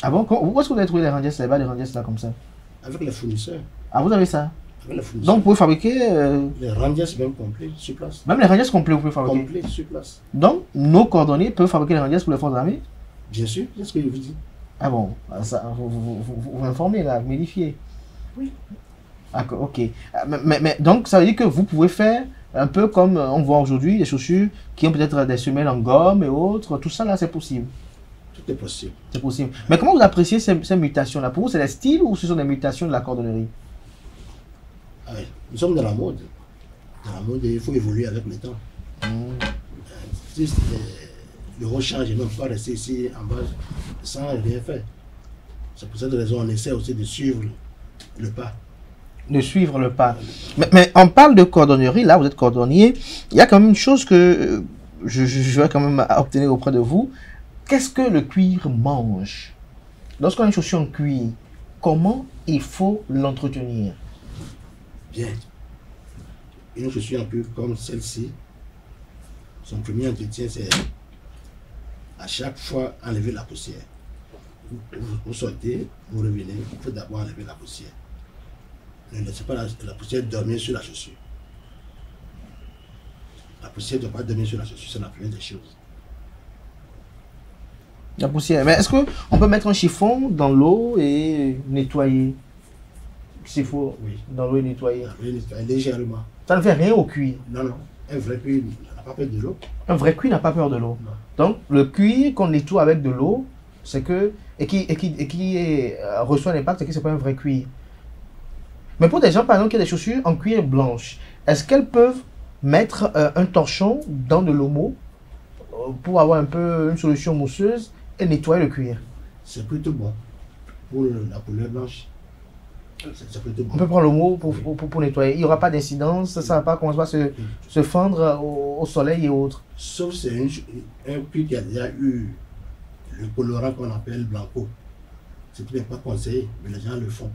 Ah bon? Où est-ce que vous avez trouvé les Randiers, les barres de Randiers là comme ça? Avec les fournisseurs. Ah, vous avez ça? Avec les fournisseurs. Donc vous pouvez fabriquer... les Randiers même complets sur place. Même les Randiers complets, vous pouvez fabriquer? Complets sur place. Donc, nos cordonniers peuvent fabriquer les Randiers pour les forces armées? Bien sûr, c'est ce que je vous dis. Ah bon, ça, vous m'informez là, vous m'édifiez. Oui. D'accord, ok. Mais donc, ça veut dire que vous pouvez faire un peu comme on voit aujourd'hui, des chaussures qui ont peut-être des semelles en gomme et autres. Tout ça là, c'est possible. Tout est possible. C'est possible. Mais comment vous appréciez ces mutations-là? Pour vous, c'est des styles ou ce sont des mutations de la cordonnerie? Ah oui. Nous sommes dans la mode. Dans la mode, il faut évoluer avec le temps. Si le rôle change, on ne peut pas rester ici en bas sans rien faire. C'est pour cette raison qu'on essaie aussi de suivre le pas. De suivre le pas. Mais on parle de cordonnerie, là, vous êtes cordonnier. Il y a quand même une chose que je vais quand même obtenir auprès de vous. Qu'est-ce que le cuir mange? Lorsqu'on a une chaussure en cuir, comment il faut l'entretenir? Bien. Une chaussure en cuir comme celle-ci, son premier entretien, c'est à chaque fois enlever la poussière. Vous sortez, vous revenez, il faut d'abord enlever la poussière. Ne laissez pas la poussière dormir sur la chaussure. La poussière ne doit pas dormir sur la chaussure, c'est la première des choses. La poussière. Mais est-ce qu'on peut mettre un chiffon dans l'eau et nettoyer? S'il faut, oui. Dans l'eau et nettoyer. Oui, nettoyer légèrement. Ça ne fait rien au cuir. Non, non. Un vrai cuir n'a pas peur de l'eau. Un vrai cuir n'a pas peur de l'eau. Non. Donc, le cuir qu'on nettoie avec de l'eau, c'est que. Et qui reçoit l'impact, c'est que ce n'est pas un vrai cuir. Mais pour des gens, par exemple, qui ont des chaussures en cuir blanche, est-ce qu'elles peuvent mettre un torchon dans de l'homo pour avoir un peu une solution mousseuse et nettoyer le cuir? C'est plutôt bon. Pour la couleur blanche, c'est plutôt bon. On peut prendre l'homo pour nettoyer. Il n'y aura pas d'incidence, ça ne va pas commencer à se fendre au soleil et autres. Sauf c'est un cuir qui a déjà eu le colorant qu'on appelle blanco. Ce qui n'est pas conseillé, mais les gens le font.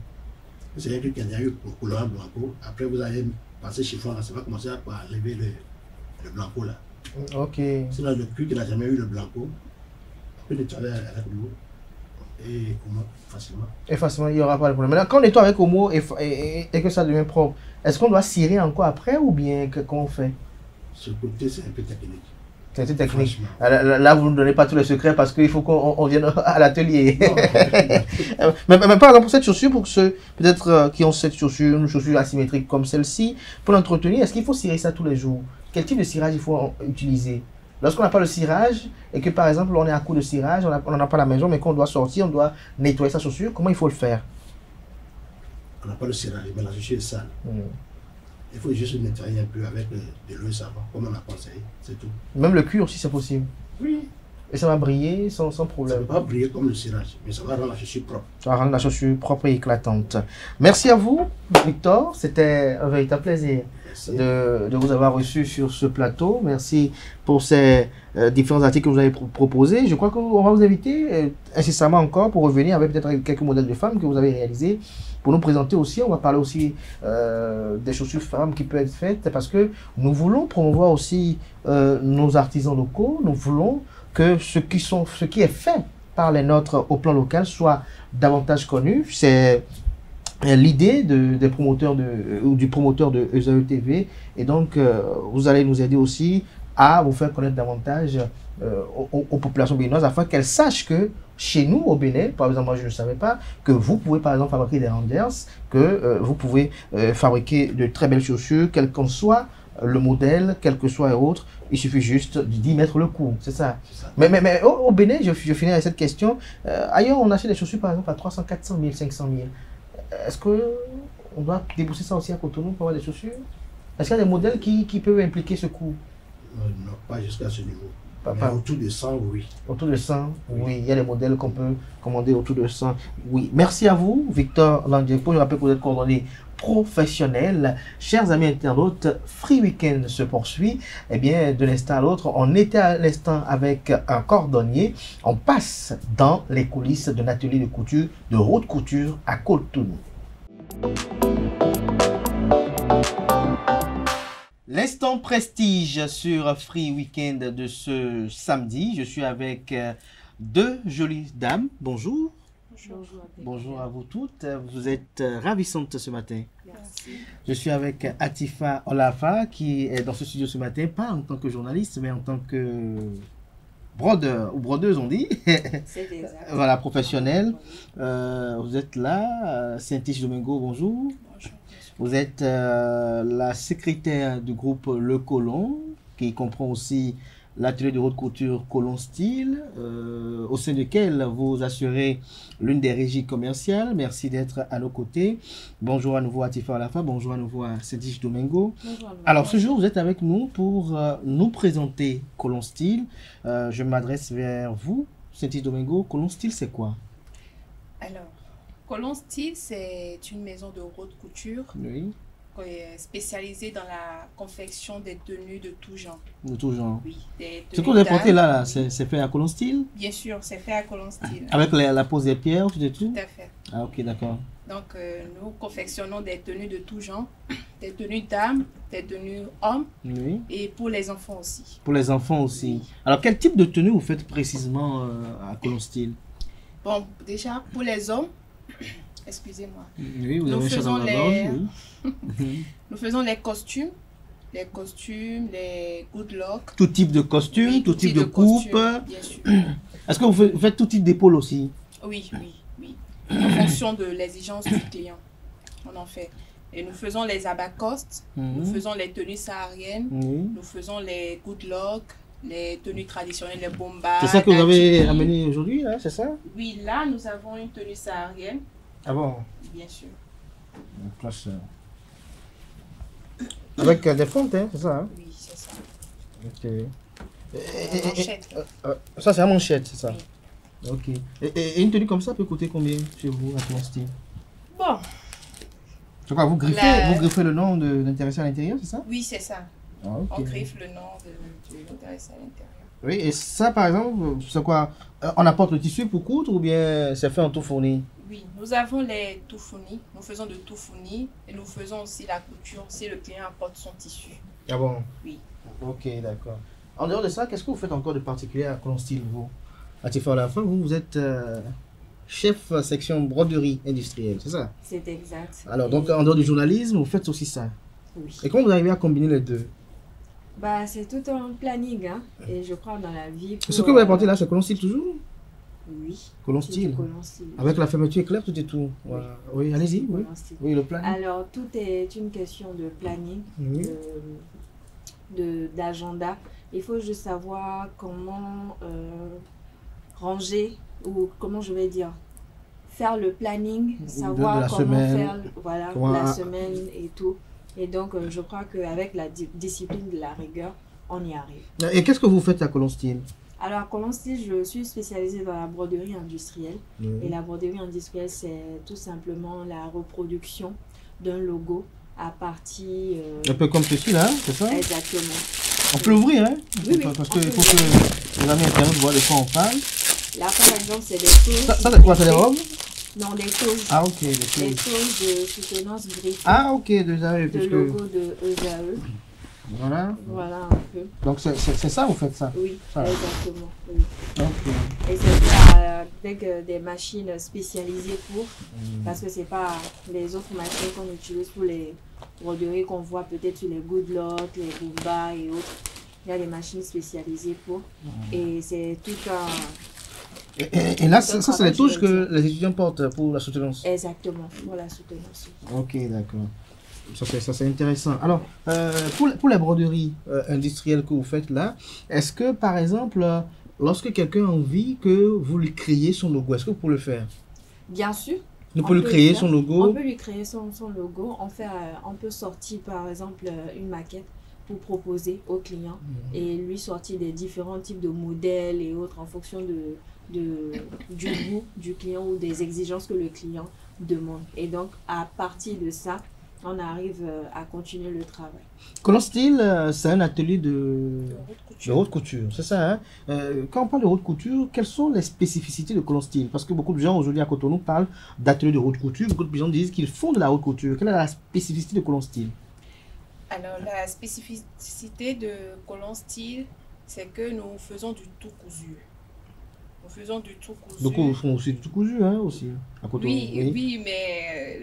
C'est un cuir qui a déjà eu le colorant blanco. Après, vous allez passer chiffon, là, ça va commencer à enlever le blanco là. Ok. Sinon, le cuir qui n'a jamais eu le blanco, peut nettoyer avec l'eau et comment facilement. Et facilement, il n'y aura pas de problème. Maintenant, quand on nettoie avec Omo et que ça devient propre, est-ce qu'on doit cirer encore après ou bien comment on fait? Ce côté, c'est un peu technique. C'est une technique. Franchement. Là, vous ne donnez pas tous les secrets parce qu'il faut qu'on vienne à l'atelier. mais par exemple, pour cette chaussure, pour ceux peut-être qui ont cette chaussure, une chaussure asymétrique comme celle-ci, pour l'entretenir, est-ce qu'il faut cirer ça tous les jours? Quel type de cirage il faut utiliser? Lorsqu'on n'a pas le cirage et que par exemple on est à court de cirage, on n'en a pas à la maison, mais qu'on doit sortir, on doit nettoyer sa chaussure, comment il faut le faire? On n'a pas le cirage, mais la chaussure est sale. Il faut juste nettoyer un peu avec de l'eau et savon, comme on a conseillé, c'est tout. Même le cuir aussi, c'est possible. Oui. Et ça va briller sans Ça ne problème. va pas briller comme le cirage, mais ça va rendre la chaussure propre. Ça va rendre la chaussure propre et éclatante. Merci à vous, Victor. C'était un véritable plaisir de vous avoir reçu sur ce plateau. Merci pour ces différents articles que vous avez proposés. Je crois qu'on va vous inviter incessamment encore pour revenir avec peut-être quelques modèles de femmes que vous avez réalisés pour nous présenter aussi. On va parler aussi des chaussures femmes qui peuvent être faites parce que nous voulons promouvoir aussi nos artisans locaux. Nous voulons que ce qui est fait par les nôtres au plan local soit davantage connu. C'est l'idée des promoteurs ou du promoteur de ESAE TV. Et donc, vous allez nous aider aussi à vous faire connaître davantage aux populations béninoises afin qu'elles sachent que chez nous, au Bénin, par exemple, moi je ne savais pas, que vous pouvez par exemple fabriquer des renders, que vous pouvez fabriquer de très belles chaussures, quel qu'en soit le modèle, quel que soit autre, il suffit juste d'y mettre le coup, c'est ça. Mais au Bénin, je finis avec cette question, ailleurs on achète des chaussures par exemple à 300, 400 000, 500 000. Est-ce qu'on doit débourser ça aussi à Cotonou pour avoir des chaussures? Est-ce qu'il y a des modèles qui peuvent impliquer ce coût? Non, pas jusqu'à ce niveau. Pas autour de 100, oui. Autour de 100, oui. Il y a des modèles qu'on peut commander autour de 100, oui. Merci à vous, Victor Landiepo. Je rappelle que vous êtes coordonné professionnel. Chers amis internautes, Free Weekend se poursuit. Eh bien, de l'instant à l'autre, on était à l'instant avec un cordonnier. On passe dans les coulisses d'un atelier de couture, de haute couture à Cotonou. L'instant prestige sur Free Weekend de ce samedi. Je suis avec deux jolies dames. Bonjour. Bonjour. Bonjour à vous toutes. Vous êtes ravissantes ce matin. Merci. Je suis avec Atifa Olafa qui est dans ce studio ce matin, pas en tant que journaliste, mais en tant que brodeur ou brodeuse, on dit. C'est exact. Voilà, professionnelle. Vous êtes là. Saint-Tiche Domingo, bonjour. Bonjour. Vous êtes la secrétaire du groupe Le Colon, qui comprend aussi l'atelier de haute couture Colon Style, au sein duquel vous assurez l'une des régies commerciales. Merci d'être à nos côtés. Bonjour à nouveau à Atifa Olafa, bonjour à nouveau à Saint-Tiche Domingo. Bonjour. Alors ce jour, vous êtes avec nous pour nous présenter Colon Style. Je m'adresse vers vous, Saint-Tiche Domingo. Colon Style, c'est quoi? Alors, Colon Style, c'est une maison de haute couture Oui, spécialisée dans la confection des tenues de tout genre. de tout genre. Oui, des Ce tenues que vous avez porté dames. là, c'est fait à Colon Style? Bien sûr, c'est fait à Colon Style. Avec la pose des pierres, tout et tout? Tout à fait. Ah ok, d'accord. Donc, nous confectionnons des tenues de tout genre, des tenues dames, des tenues hommes Oui. et pour les enfants aussi. Pour les enfants aussi. Alors, quel type de tenue vous faites précisément à Colon Style? Bon, déjà, pour les hommes, excusez-moi, Oui, vous Nous avez un chat dans faisons la les- gorge, oui. nous faisons les costumes, les good look. Tout type de costume, Oui, tout type de coupe. costume, bien sûr. Est-ce que vous faites tout type d'épaule aussi? Oui. En fonction de l'exigence du client, on en fait. Et nous faisons les abacostes, nous Mhm. faisons les tenues sahariennes, Oui. nous faisons les good look, les tenues traditionnelles, les bombas. C'est ça que vous avez kaki. amené aujourd'hui, hein, c'est ça? Oui, là, nous avons une tenue saharienne, Ah bon? bien sûr. Donc là, c'est- avec des fentes, hein, c'est ça? Hein? Oui, c'est ça. Ok. En manchette. Ça, c'est la manchette, c'est ça? Oui. Ok. Et une tenue comme ça peut coûter combien chez vous à Colon Style? Bon, C'est quoi, vous griffez le nom de l'intéressé à l'intérieur, c'est ça? oui, c'est ça. Ah, ok. On griffe le nom de l'intéressé à l'intérieur. Oui, et ça, par exemple, c'est quoi? On apporte le tissu pour coudre ou bien c'est fait en tout fourni? Oui, nous avons les tout fournis. Nous faisons de tout fourni et nous faisons aussi la couture si le client apporte son tissu. Ah bon? Oui. Ok, d'accord. En dehors de ça, qu'est-ce que vous faites encore de particulier à Colon Style, vous? Atifa Olafin, vous êtes chef section broderie industrielle, c'est ça? C'est exact. Alors, donc, en dehors du journalisme, vous faites aussi ça. Oui. Et comment vous arrivez à combiner les deux? Bah, c'est tout un planning, hein. Et je crois dans la vie. Ce que vous apportez là, c'est Colon Style toujours? Oui. Colon C'est Style. du Colon Style. Avec la fermeture éclair, tout est tout. Voilà. Oui, allez-y. Oui. Colon Style. Oui, le plan. Alors, tout est une question de planning, Oui. d'agenda. Il faut juste savoir comment ranger, ou comment je vais dire, faire le planning, savoir la comment semaine. faire voilà, Comment- la semaine et tout. Et donc, je crois qu'avec la discipline de la rigueur, on y arrive. Et qu'est-ce que vous faites à Colon Style? Alors, à Colon Style, je suis spécialisée dans la broderie industrielle. Et la broderie industrielle, c'est tout simplement la reproduction d'un logo à partir... Un peu comme ceci là, c'est ça? Exactement. On peut l'ouvrir, hein? Oui, oui, Parce on qu'il peut faut que les amis internautes voient de quoi on parle. Là, par exemple, c'est des choses... Ça c'est quoi? C'est des robes? Non, des choses. Ah, ok. Des choses de soutenance griffée. Ah, ok, déjà, de puisque... logo de ESAE. Voilà. Voilà un peu. Donc c'est ça, vous faites ça? Oui, Ça. exactement. Oui. Ok. Et c'est fait avec des machines spécialisées pour, parce que c'est pas les autres machines qu'on utilise pour les broderies qu'on voit peut-être sur les Goodlock, les Goomba et autres. Il y a des machines spécialisées pour. Et c'est tout un... Et là, ça c'est les touches que les étudiants portent pour la soutenance. Exactement, pour la soutenance. Ok, d'accord. Ça c'est intéressant. Alors, pour les broderies industrielles que vous faites là, est-ce que par exemple, lorsque quelqu'un a envie que vous lui créiez son logo, est-ce que vous pouvez le faire? Bien sûr. Vous pouvez lui créer son On logo? peut lui créer son logo. On peut sortir par exemple une maquette pour proposer au client et lui sortir des différents types de modèles et autres en fonction du goût du client ou des exigences que le client demande. Et donc, à partir de ça, on arrive à continuer le travail. Colon Style, c'est un atelier de haute couture, c'est ça, hein? Quand on parle de haute couture, quelles sont les spécificités de Colon Style? Parce que beaucoup de gens aujourd'hui à Cotonou parlent d'atelier de haute couture, beaucoup de gens disent qu'ils font de la haute couture. Quelle est la spécificité de Colon Style? Alors, la spécificité de Colon Style, c'est que nous faisons du tout cousu. Nous faisons du tout cousu. Donc, ils font aussi du tout cousu, hein, aussi, à Cotonou. Oui, mais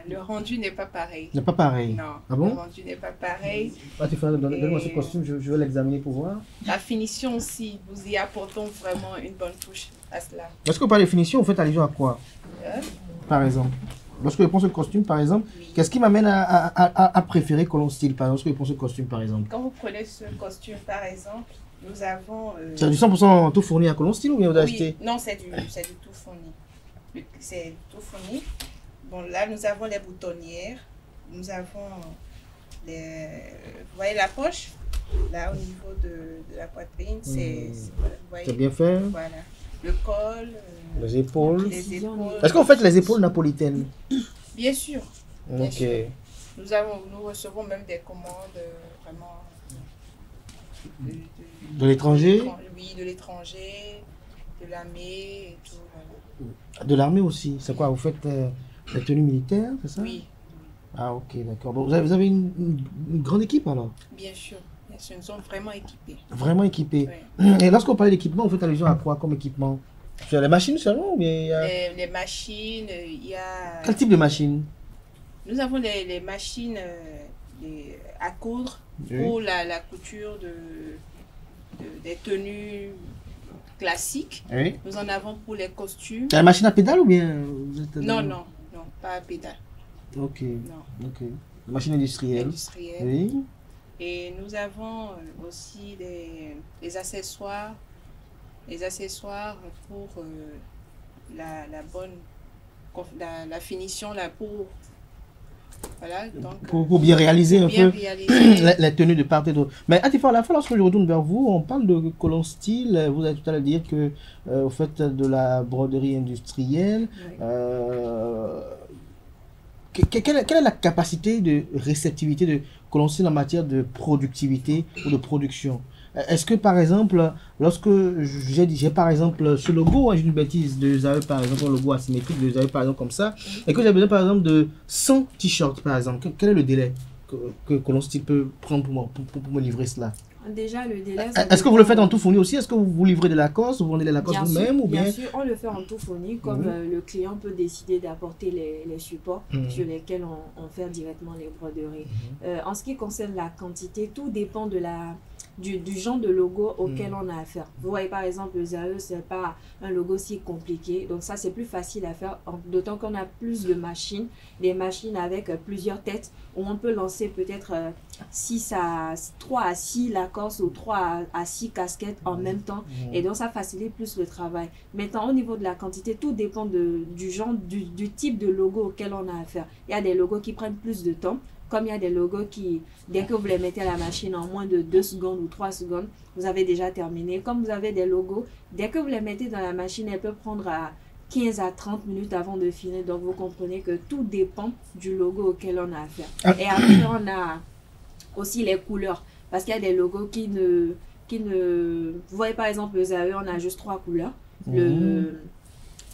le rendu n'est pas pareil. n'est pas pareil. Non, Ah bon? le rendu n'est pas pareil. Ah, tu fais, donne-moi ce costume, je vais l'examiner pour voir. La finition aussi, nous y apportons vraiment une bonne touche à cela. Lorsque vous parlez de finition, vous faites allusion à quoi, Hein? par exemple? Lorsque je prends ce costume, par exemple, Oui. qu'est-ce qui m'amène à préférer Colon Style, par exemple, lorsque je prends ce costume, par exemple? Quand vous prenez ce costume, par exemple, nous avons... C'est du 100% tout fourni à Colon Style ou bien vous achetez? Oui, non, c'est du tout fourni. C'est tout fourni. Bon, là, nous avons les boutonnières. Nous avons les... Vous voyez la poche? Là, au niveau de la poitrine, voilà, vous voyez? C'est bien fait? Voilà. Le col, Les épaules? les épaules. Est-ce que vous faites les épaules napolitaines? Bien sûr. Bien Ok. sûr. Nous recevons même des commandes vraiment... De l'étranger? Oui, de l'étranger, de l'armée et tout. Voilà. De l'armée aussi. C'est quoi? Vous faites la tenue militaire, c'est ça? Oui, Ah, ok, d'accord. Donc, vous avez une grande équipe alors? bien sûr. Bien sûr, nous sommes vraiment équipés. Vraiment équipée. Oui. Et lorsqu'on parle d'équipement, vous faites allusion à quoi comme équipement? Sur les machines seulement ou bien il y a... Les machines, il y a... Quel type de machine? Nous avons les machines à coudre pour la couture des tenues classiques. Oui. Nous en avons pour les costumes. La machine à pédale ou bien vous êtes... Non, pas à pédale. Ok, Non, ok. La machine industrielle. industrielle. Oui. Et nous avons aussi les accessoires pour la bonne la finition là pour voilà donc Pour bien réaliser un bien peu réaliser. la tenue de part et d'autre. Mais Atifa, à la fin, lorsque je retourne vers vous, on parle de Colon Style. Vous avez tout à l'heure dit que vous faites de la broderie industrielle. Oui. Quelle est la capacité de réceptivité de Colon Style en matière de productivité ou de production? Est-ce que par exemple, lorsque j'ai par exemple ce logo, hein, j'ai une bêtise de Zaï par exemple, un logo asymétrique de Zaï par exemple comme ça, et que j'ai besoin par exemple de 100 t-shirts par exemple, quel est le délai que Colon Style peut prendre pour me livrer cela? Déjà, le délai... ça Est-ce que vous le faites en dépend, tout fourni aussi? Est-ce que vous livrez de Lacoste, vous vendez les Lacoste bien vous-même sûr, ou bien... bien sûr, on le fait en tout fourni, comme le client peut décider d'apporter les supports sur lesquels on fait directement les broderies. En ce qui concerne la quantité, tout dépend de du genre de logo auquel on a affaire. Vous voyez, par exemple, le ZAE, ce n'est pas un logo si compliqué. Donc ça, c'est plus facile à faire, d'autant qu'on a plus de machines, des machines avec plusieurs têtes, où on peut lancer peut-être 3 à 6 Lacoste ou 3 à 6 casquettes en même temps. Et donc, ça facilite plus le travail. Maintenant, au niveau de la quantité, tout dépend du genre, du type de logo auquel on a affaire. Il y a des logos qui prennent plus de temps, comme il y a des logos qui, dès que vous les mettez à la machine en moins de 2 secondes ou 3 secondes, vous avez déjà terminé. Comme vous avez des logos, dès que vous les mettez dans la machine, elles peuvent prendre à 15 à 30 minutes avant de finir. Donc, vous comprenez que tout dépend du logo auquel on a affaire. Et après, on a aussi les couleurs. Parce qu'il y a des logos qui ne... Vous voyez, par exemple, le ZAE, on a juste 3 couleurs.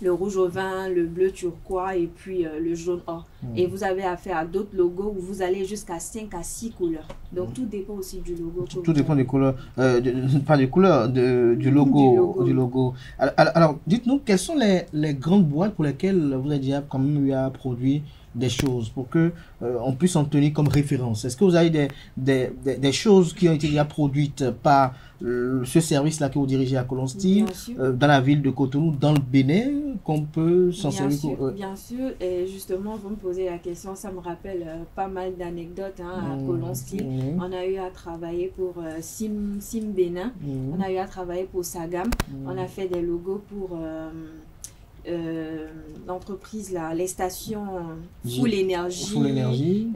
Le rouge au vin, le bleu turquoise et puis le jaune or. Et vous avez affaire à d'autres logos où vous allez jusqu'à 5 à 6 couleurs. Donc, tout dépend aussi du logo. Tout dépend des couleurs, pas des couleurs, du logo. Alors, dites-nous, quelles sont les grandes boîtes pour lesquelles vous avez déjà quand même eu à produire des choses pour que on puisse en tenir comme référence? Est-ce que vous avez des choses qui ont été déjà produites par ce service-là que vous dirigez à Colon Steel, dans la ville de Cotonou, dans le Bénin, qu'on peut s'en servir? Bien sûr, et justement, vous me posez la question, ça me rappelle pas mal d'anecdotes à Colon Steel. On a eu à travailler pour Sim Bénin, on a eu à travailler pour Sagam, on a fait des logos pour... l'entreprise là, les stations Full Énergie,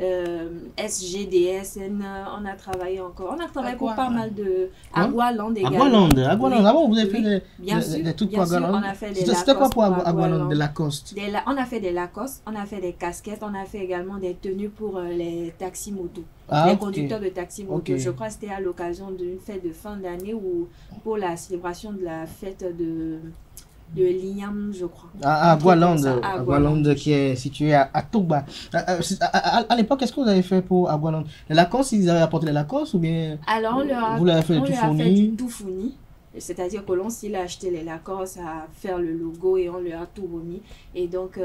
SGDS, on a travaillé encore, on a travaillé pour pas mal de Agualand également. Agualand, vous avez fait des trucs pour Agualand. On a fait des C'était quoi pour Agualand, de Lacoste? On a fait des Lacoste, on a fait des casquettes, on a fait également des tenues pour les taxis-motos, les conducteurs de taxis-motos. Je crois que c'était à l'occasion d'une fête de fin d'année ou pour la célébration de la fête de l'IAM, je crois. Agualand qui est situé à Tougba. À l'époque, qu'est-ce que vous avez fait pour Agualand? Les Lacoste, ils avaient apporté les Lacoste ou bien alors, vous l'avez fait du tout fourni? C'est-à-dire que l'on s'il a acheté les Lacoste à faire le logo et on lui a tout remis. Et donc,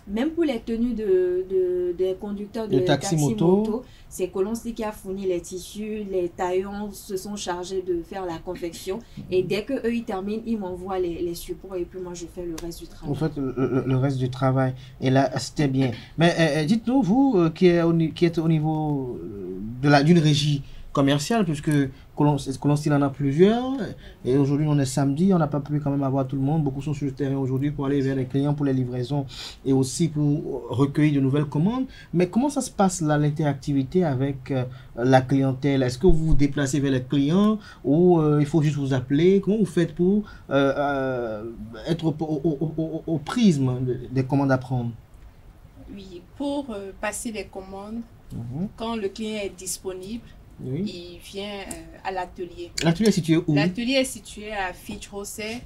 même pour les tenues des conducteurs de taxi-moto, c'est Colon Steel qui a fourni les tissus, les taillons se sont chargés de faire la confection. Et dès qu'eux, ils terminent, ils m'envoient les supports et puis moi, je fais le reste du travail. Vous faites le reste du travail. Et là, c'était bien. Mais dites-nous, vous qui êtes au niveau d'une régie commerciale, puisque Colon Steel en a plusieurs, et aujourd'hui on est samedi, on n'a pas pu quand même avoir tout le monde, beaucoup sont sur le terrain aujourd'hui pour aller vers les clients pour les livraisons et aussi pour recueillir de nouvelles commandes. Mais comment ça se passe là, l'interactivité avec la clientèle? Est-ce que vous vous déplacez vers les clients ou il faut juste vous appeler? Comment vous faites pour être au prisme des commandes à prendre? Oui, pour passer les commandes, quand le client est disponible, il vient à l'atelier. L'atelier est situé où? L'atelier est situé à Fitch-Rosset,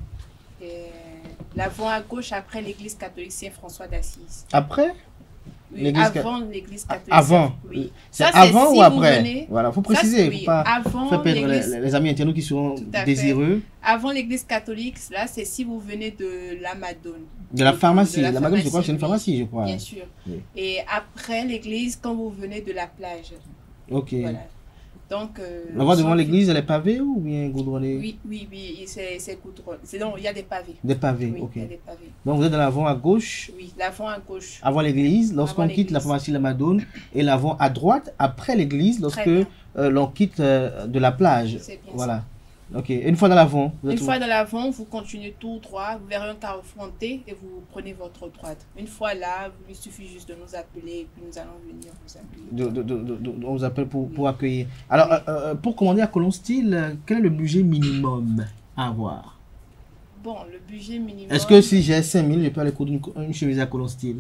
l'avant à gauche après l'église catholique Saint-François d'Assise. Après? Oui, avant l'église catholique. Avant? Oui. C'est avant ou après? Voilà, il faut préciser. Il ne faut pas faire perdre les amis internautes qui seront désireux. Avant l'église catholique, là, c'est si vous venez de l'Amadone. De la pharmacie. La Madone, je crois que c'est une pharmacie, je crois. Bien sûr. Oui. Et après l'église, quand vous venez de la plage. Ok. Voilà. Donc, la voie devant l'église, elle est pavée ou bien goudronnée? Oui, c'est goudronné. Il y a des pavés. Des pavés, oui, ok. Il y a des pavés. Donc vous êtes dans l'avant à gauche? Oui, l'avant à gauche. Avant l'église, lorsqu'on quitte la pharmacie La Madone, et l'avant à droite, après l'église, lorsque l'on quitte de la plage. C'est bien voilà. Ça. Ok, une fois dans l'avant. Une fois dans l'avant, vous continuez tout droit, vous verrez un carrefour hanté et vous prenez votre droite. Une fois là, il suffit juste de nous appeler et puis nous allons venir vous appeler. On vous appelle pour accueillir. Alors, pour commander à Colon Steel, quel est le budget minimum à avoir? Bon, le budget minimum... Est-ce que si j'ai 5 000, je peux aller coudre une chemise à Colon Steel?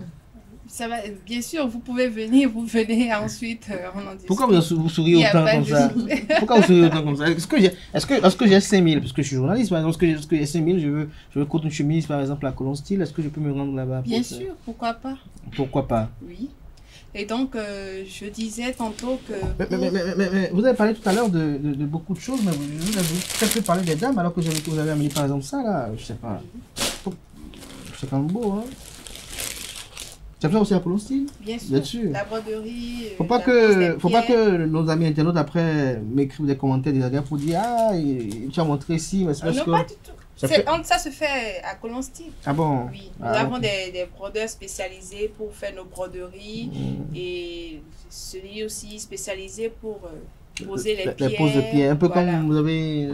Ça va, bien sûr, vous pouvez venir, vous venez ensuite, on en discute. Pourquoi vous souriez autant comme ça? Pourquoi vous souriez autant comme ça? Est-ce que j'ai 5 000, parce que je suis journaliste, par exemple, est-ce que j'ai 5 000, je veux coudre une chemise, par exemple, à Colon Steel, est-ce que je peux me rendre là-bas? Bien sûr, pourquoi pas? Pourquoi pas? Oui. Et donc, je disais tantôt que... Mais vous avez parlé tout à l'heure de beaucoup de choses, mais vous avez très peu parlé des dames, alors que vous avez amené par exemple ça, là, je sais pas. C'est quand même beau, hein. Ça fait aussi la Colonstyle? Bien sûr. La broderie. Faut pas que nos amis internautes après m'écrivent des commentaires désagréables pour dire ah tu as montré ici, mais c'est parce que. Pas du tout. Ça se fait à Colonstyle. Ah bon? Oui. Nous avons des brodeurs spécialisés pour faire nos broderies et celui aussi spécialisé pour poser les pierres. Les poses de pierres, un peu comme vous avez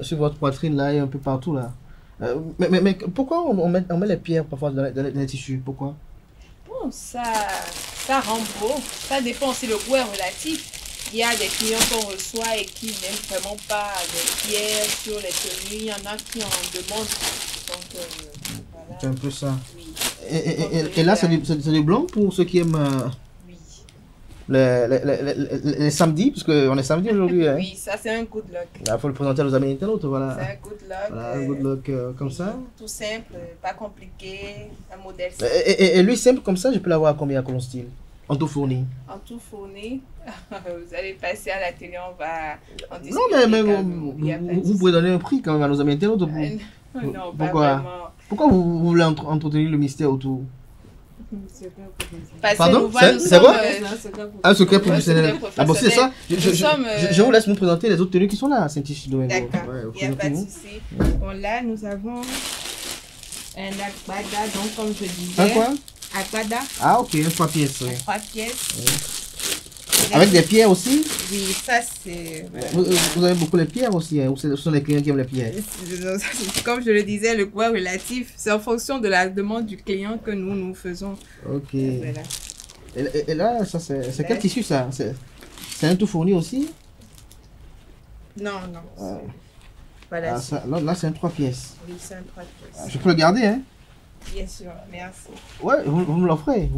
sur votre poitrine là et un peu partout là. Mais pourquoi on met les pierres parfois dans les tissus? Pourquoi? Bon, ça rend beau. Ça dépend si le goût est relatif. Il y a des clients qu'on reçoit et qui n'aiment vraiment pas des pierres sur les tenues. Il y en a qui en demandent. Donc, voilà. C'est un peu ça. Oui. Et là, c'est du blanc pour ceux qui aiment oui. les samedis, parce qu'on est samedi aujourd'hui. Hein. Oui, ça c'est un good luck. Il faut le présenter à nos amis internautes. Voilà. C'est un good luck. Voilà, un good luck comme ça. Tout simple, pas compliqué, un modèle simple. Et lui, simple comme ça, je peux l'avoir à combien à Colonstyle? En tout fourni. En tout fourni, vous allez passer à la télé, on va en discuter. Non, mais vous pouvez donner un prix quand même à nos amis internautes. Non, pas vraiment. Pourquoi vous voulez entretenir le mystère autour? Pardon? C'est quoi? Un secret professionnel. Ah bon, c'est ça. Je vous laisse nous présenter les autres tenues qui sont là à Saint-Isidore. D'accord, il n'y a pas de souci. Bon, là, nous avons un agbada, donc comme je disais. Un quoi? Agbada. Ah ok, 3 pièces. Oui. 3 pièces. Oui. Avec des pierres aussi? Oui, ça c'est... Vous avez beaucoup les pierres aussi, hein? Ou ce sont les clients qui aiment les pierres? Comme je le disais, le poids relatif, c'est en fonction de la demande du client que nous faisons. Ok. Voilà. Et là, ça c'est quel tissu ça? C'est un tout fourni aussi? Non. Voilà. Ah, ça, là c'est un 3 pièces. Oui, c'est un 3 pièces. Je peux le garder, hein? Bien sûr, merci. Ouais, vous me l'offrez,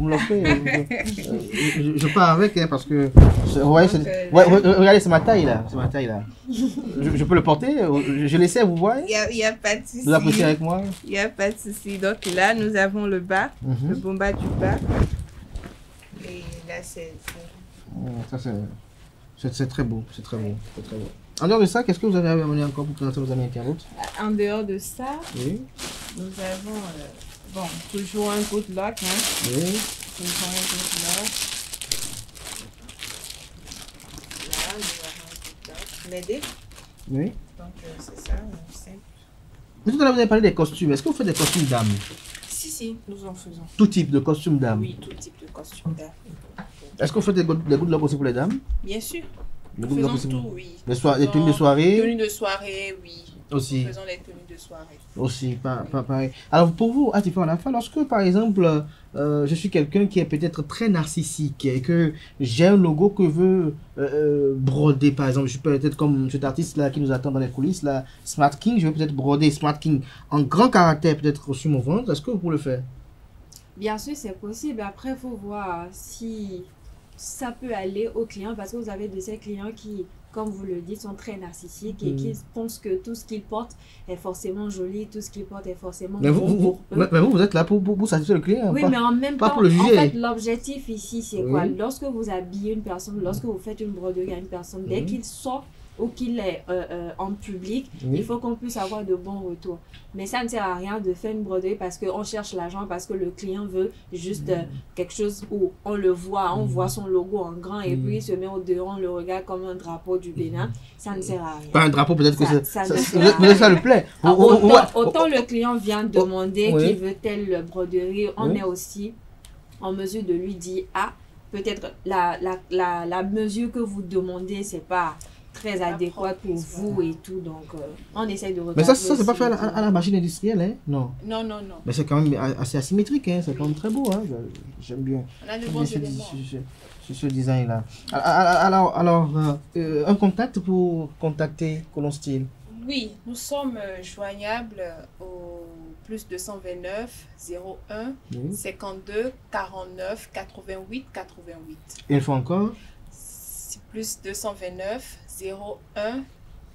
je pars avec, hein, parce que... regardez, c'est ma taille là. Je peux le porter, je l'essaie, vous voyez? Il n'y a pas de souci. Vous appréciez avec moi? Il n'y a pas de souci. Donc là, nous avons le bas, le bomba du bas. Et là, c'est... Ça, c'est très beau, c'est très beau. En dehors de ça, qu'est-ce que vous avez amené encore pour présenter aux amis internautes? En dehors de ça, oui. Nous avons toujours un good luck. Hein? Oui. Toujours un good luck. Là, nous avons un good luck. M'aider? Oui. Donc, c'est ça, simple. Mais tout à l'heure, vous avez parlé des costumes. Est-ce que vous faites des costumes dames? Si, nous en faisons. Tout type de costumes dames? Oui, tout type de costumes dames. Est-ce que vous faites des good luck aussi pour les dames? Bien sûr. Nous faisons tout, oui. Les tenues de soirée? Tenues de soirée, oui. Aussi. Nous faisons les tenues de soirée. Aussi, pareil. Alors pour vous, Atifa Onafah, lorsque par exemple, je suis quelqu'un qui est peut-être très narcissique et que j'ai un logo que veut broder, par exemple, je peux peut-être comme cet artiste là qui nous attend dans les coulisses, là, Smart King, je veux peut-être broder Smart King en grand caractère peut-être sur mon ventre, est-ce que vous pouvez le faire? Bien sûr, c'est possible. Après, il faut voir si ça peut aller aux clients parce que vous avez de ces clients qui, comme vous le dites, sont très narcissiques et qui pensent que tout ce qu'ils portent est forcément joli, tout ce qu'ils portent est forcément bon. Mais vous êtes là pour satisfaire le client. Oui, pas, mais en même pas temps, pour le juger. en fait, l'objectif ici, c'est quoi? Lorsque vous habillez une personne, lorsque vous faites une broderie à une personne, dès qu'il sort ou qu'il est en public, il faut qu'on puisse avoir de bons retours. Mais ça ne sert à rien de faire une broderie parce qu'on cherche l'argent, parce que le client veut juste quelque chose où on le voit, on voit son logo en grand et puis il se met au dehors, on le regarde comme un drapeau du Bénin. Ça ne sert à rien. Pas un drapeau, peut-être que ça le plaît. Autant le client vient demander qu'il veut telle broderie, on est aussi en mesure de lui dire, peut-être la mesure que vous demandez, c'est pas très adéquate pour vous et tout, donc on essaie de regarder. Mais ça c'est pas fait à la machine industrielle, hein? Non. Non. Mais c'est quand même assez asymétrique, hein? C'est quand même très beau, hein? J'aime bien. On a de bons éléments. Sur ce design-là. Alors un contact pour contacter Colonstyle? Oui, nous sommes joignables au plus 229 01 52 49 88 88. Une fois encore? C'est plus 229 01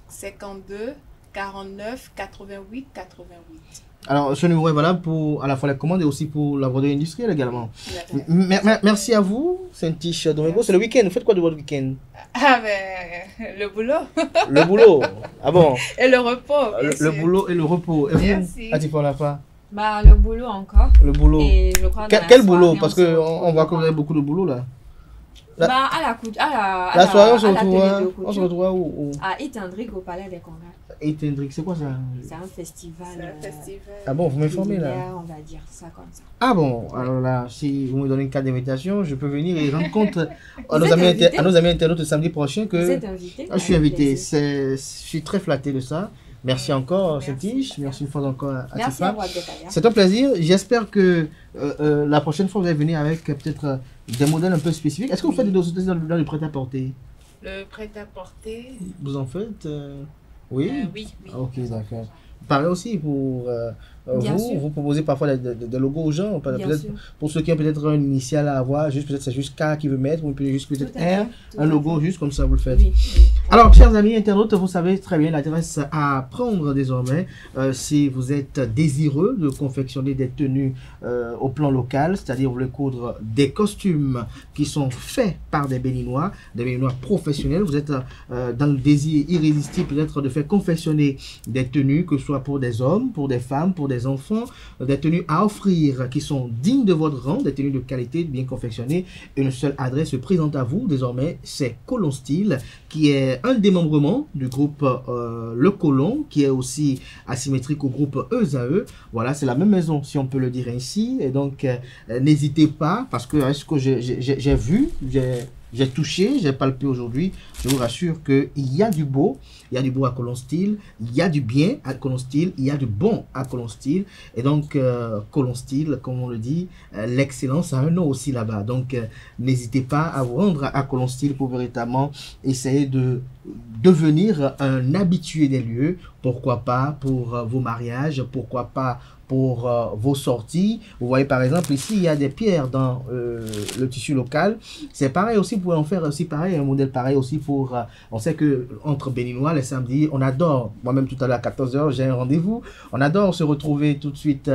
52 49 88 88. Alors, ce numéro est valable pour à la fois les commandes et aussi pour la broderie industrielle également. Merci à vous, Saint-Tiche Domingo. C'est le week-end. Vous faites quoi de votre week-end? Ah, ben, le boulot. Le boulot. Ah bon? Et le repos. Le boulot et le repos. Et Merci. vous, Atifa Olafa? Bah, le boulot encore. Le boulot. Et je crois Quel boulot? Parce qu'on voit que vous avez beaucoup de boulot là. Bah, La soirée, on se retrouve où? À Itendrick, au Palais des Congrès. Itendrick, c'est quoi ça? C'est un festival. Ah bon, vous m'informez là? On va dire ça comme ça. Ah bon, alors là, si vous me donnez une carte d'invitation, je peux venir et rendre compte à nos amis internautes le samedi prochain que vous êtes invité. Je suis invité. Je suis très flatté de ça. Merci encore, Saint-Tiche. Merci une fois encore à Merci à vous, c'est un plaisir. J'espère que la prochaine fois, vous allez venir avec peut-être des modèles un peu spécifiques. Est-ce que vous faites des dossiers dans le prêt-à-porter? Le prêt-à-porter. Vous en faites oui? Oui. Ok, d'accord. Pareil aussi pour vous proposez parfois des logos aux gens, peut-être pour ceux qui ont peut-être une initiale à avoir, peut-être c'est juste K qui veut mettre, ou juste peut-être R, un logo, juste comme ça vous le faites. Oui. Alors, chers amis internautes, vous savez très bien l'adresse à prendre désormais si vous êtes désireux de confectionner des tenues au plan local, c'est-à-dire vous voulez coudre des costumes qui sont faits par des Béninois professionnels. Vous êtes dans le désir irrésistible peut-être de faire confectionner des tenues, que ce soit pour des hommes, pour des femmes, pour des enfants, des tenues à offrir qui sont dignes de votre rang, des tenues de qualité, bien confectionnées. Une seule adresse se présente à vous désormais, c'est Colon Style, qui est un démembrement du groupe Le Colon, qui est aussi asymétrique au groupe ESAE. Voilà, c'est la même maison, si on peut le dire ainsi. Et donc, n'hésitez pas, parce que ce que j'ai vu, j'ai touché, j'ai palpé aujourd'hui, je vous rassure qu'il y a du beau, il y a du beau à Colon Style, il y a du bien à Colon Style, il y a du bon à Colon Style. Et donc, Colon Style, comme on le dit, l'excellence a un nom aussi là-bas. Donc, n'hésitez pas à vous rendre à Colon Style pour véritablement essayer de devenir un habitué des lieux. Pourquoi pas pour vos mariages, pourquoi pas pour vos sorties. Vous voyez par exemple ici il y a des pierres dans le tissu local. C'est pareil aussi, vous pouvez en faire aussi pareil, un modèle pareil aussi pour on sait que entre Béninois les samedis on adore, moi-même tout à l'heure à 14h j'ai un rendez-vous, on adore se retrouver tout de suite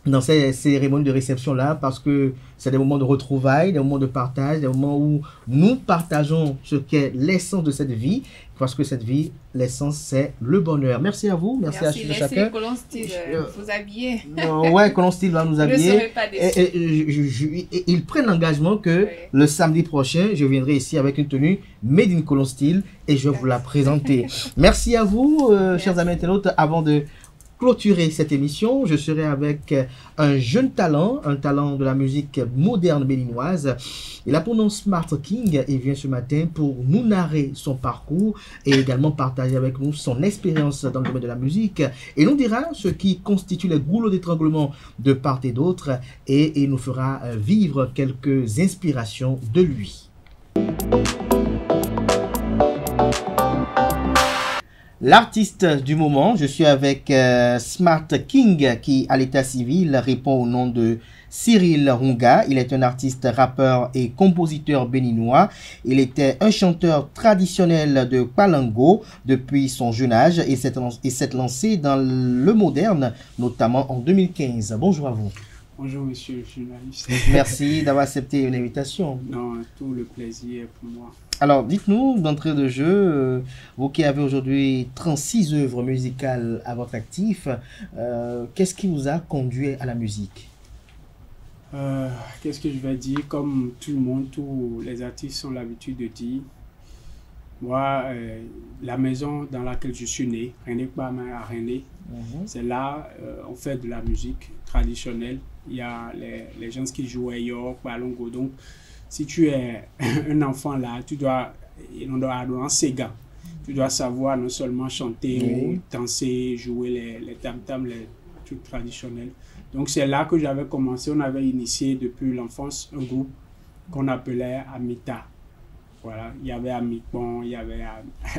dans ces cérémonies de réception là, parce que c'est des moments de retrouvailles, des moments de partage, des moments où nous partageons ce qu'est l'essence de cette vie, parce que cette vie, l'essence c'est le bonheur. Merci à vous, merci à chacun. Colon Style vous habiller. Ouais, Colon Style va nous habiller. Et ils prennent l'engagement que le samedi prochain, je viendrai ici avec une tenue Made in Colon Style et je vais vous la présenter. Merci à vous, chers amis internautes. Avant de clôturer cette émission, je serai avec un jeune talent, un talent de la musique moderne béninoise. Il a pour nom Smart King et vient ce matin pour nous narrer son parcours et également partager avec nous son expérience dans le domaine de la musique. Et nous dira ce qui constitue les goulots d'étranglement de part et d'autre et il nous fera vivre quelques inspirations de lui. L'artiste du moment, je suis avec Smart King qui à l'état civil répond au nom de Cyril Runga. Il est un artiste, rappeur et compositeur béninois. Il était un chanteur traditionnel de Palango depuis son jeune âge et s'est lancé dans le moderne, notamment en 2015. Bonjour à vous. Bonjour monsieur le journaliste. Merci d'avoir accepté une invitation. Non, tout le plaisir pour moi. Alors, dites-nous, d'entrée de jeu, vous qui avez aujourd'hui 36 œuvres musicales à votre actif, qu'est-ce qui vous a conduit à la musique? Qu'est-ce que je vais dire? Comme tout le monde, tous les artistes ont l'habitude de dire, moi, la maison dans laquelle je suis né, René Kpama à René, c'est là, on fait de la musique traditionnelle. Il y a les gens qui jouent à York, Balongo. Donc, si tu es un enfant là, tu dois savoir non seulement chanter, danser, jouer les tam-tams, les trucs traditionnels. Donc, c'est là que j'avais commencé. On avait initié depuis l'enfance un groupe qu'on appelait Amita. Voilà, il y avait Amipon, il y avait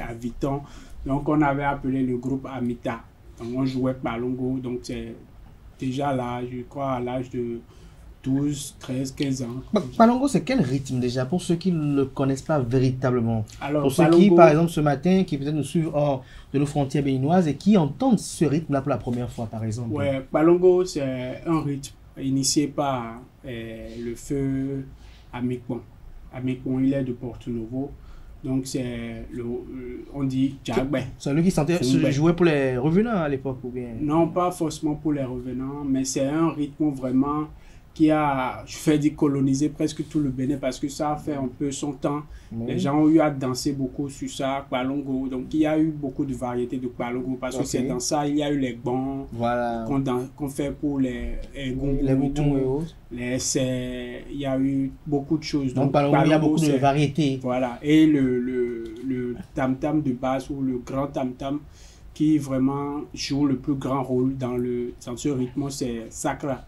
Aviton. Donc, on avait appelé le groupe Amita. Donc, on jouait Balongo. Donc, c'est déjà là, je crois, à l'âge de 12, 13, 15 ans. Palongo, c'est quel rythme déjà pour ceux qui ne le connaissent pas véritablement? Alors, Pour ceux qui, par exemple, ce matin, qui peut-être nous suivent hors de nos frontières béninoises et qui entendent ce rythme-là pour la première fois, par exemple. Ouais, Palongo, c'est un rythme initié par le feu Amikbon. Amikbon, il est de Porto Novo. Donc, c'est on dit Djagbe. C'est lui qui jouait pour les revenants à l'époque ou bien? Non, pas forcément pour les revenants, mais c'est un rythme vraiment qui a, je vais dire, colonisé presque tout le Bénin parce que ça a fait un peu son temps. Les gens ont eu à danser beaucoup sur ça, Palongo. Donc, il y a eu beaucoup de variétés de Palongo parce que c'est dans ça, il y a eu les bons qu'on fait pour les goutons et autres. Il y a eu beaucoup de choses. Donc, Palongo, il y a beaucoup de variétés. Voilà. Et le tam-tam de base ou le grand tam-tam qui vraiment joue le plus grand rôle dans ce rythme, c'est Sakra.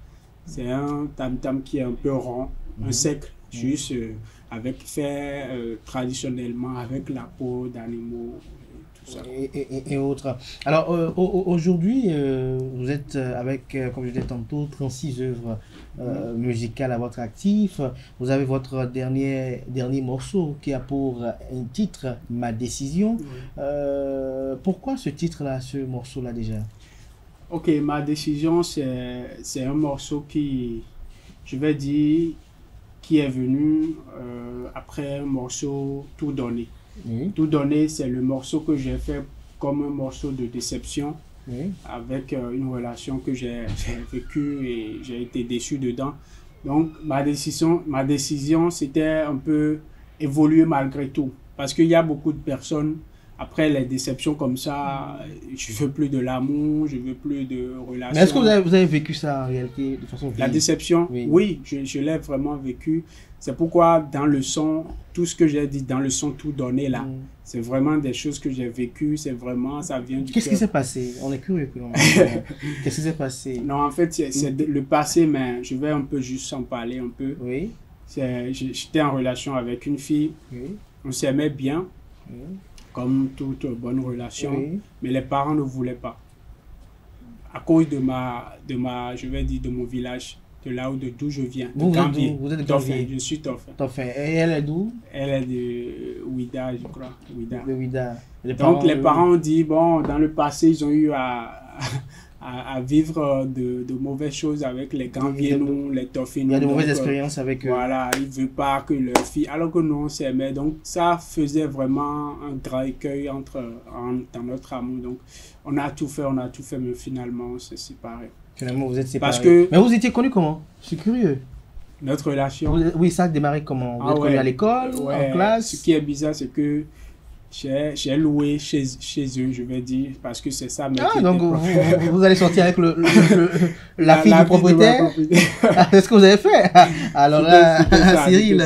C'est un tam-tam qui est un peu rond, un sec, juste fait traditionnellement avec la peau d'animaux, tout ça. Et autres. Alors, aujourd'hui, vous êtes avec, comme je disais tantôt, 36 œuvres musicales à votre actif. Vous avez votre dernier morceau qui a pour un titre, Ma décision. Pourquoi ce titre-là, ce morceau-là déjà? Ok, Ma décision, c'est un morceau qui, je vais dire, qui est venu après un morceau Tout donné. Tout donné, c'est le morceau que j'ai fait comme un morceau de déception avec une relation que j'ai vécue et j'ai été déçu dedans. Donc, ma décision, c'était un peu évoluer malgré tout. Parce qu'il y a beaucoup de personnes. Après les déceptions comme ça, je veux plus de l'amour, je veux plus de relations. Mais est-ce que vous avez vécu ça en réalité de façon vive? La déception, oui, je l'ai vraiment vécu. C'est pourquoi dans le son, tout ce que j'ai dit dans le son Tout donné là, c'est vraiment des choses que j'ai vécues, c'est vraiment, ça vient du Qu'est-ce qui s'est passé? On est curieux. Qu'est-ce qui s'est passé? Non, en fait, c'est le passé, mais je vais un peu juste en parler un peu. Oui. J'étais en relation avec une fille, on s'aimait bien. Comme toute bonne relation, mais les parents ne voulaient pas. À cause de je vais dire, de mon village, de là d'où je viens, de Gambier. Vous êtes de Gambier? Je suis Toffin. Et elle est d'où? Elle est de Ouida, je crois. De Ouida. Donc les parents ont dit, bon, dans le passé, ils ont eu à vivre de mauvaises choses avec les Gambiers, les Toffins. Il y a de mauvaises expériences avec eux. Voilà, ils ne veulent pas que leur fille, alors que nous on s'aimait. Donc ça faisait vraiment un grand écueil dans notre amour. Donc on a tout fait, mais finalement on s'est séparés. Finalement vous êtes séparés. Mais vous étiez connus comment? Je suis curieux. Notre relation. Oui, ça a démarré comment? Vous êtes connus à l'école, en classe? Ce qui est bizarre, c'est que j'ai loué chez eux, je vais dire, parce que c'est ça. Donc vous allez sortir avec la fille du propriétaire? C'est ce que vous avez fait? Alors là, Cyril,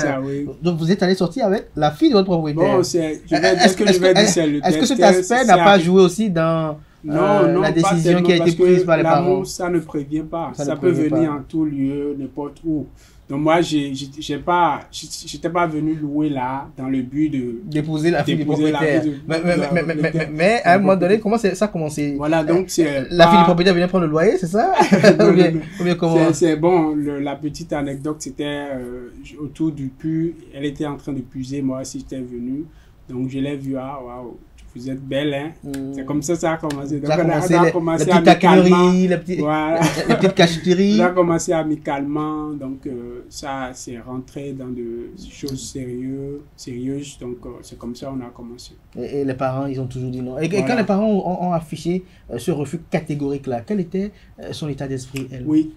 donc vous êtes allé sortir avec la fille de votre propriétaire? Bon, est-ce que cet aspect n'a pas joué aussi dans la décision qui a été prise par les parents? Ça ne prévient pas. Ça peut venir en tout lieu, n'importe où. Donc moi, j'étais pas venu louer là dans le but d'épouser la fille du propriétaire. Mais à un moment donné, comment ça a commencé? Voilà, donc la fille du propriétaire venait prendre le loyer, c'est ça? Ou bien comment? C'est bon, la petite anecdote, c'était autour du puits. Elle était en train de puiser, moi aussi j'étais venu. Donc je l'ai vu, waouh. Vous êtes belle, hein? C'est comme ça a commencé. Donc, on a commencé amicalement. Les petites cacheteries. On a commencé amicalement. Donc, ça s'est rentré dans de choses sérieuses. Donc, c'est comme ça qu'on a commencé. Et les parents, ils ont toujours dit non. Et quand les parents ont affiché ce refus catégorique-là, quel était son état d'esprit, elle? Oui,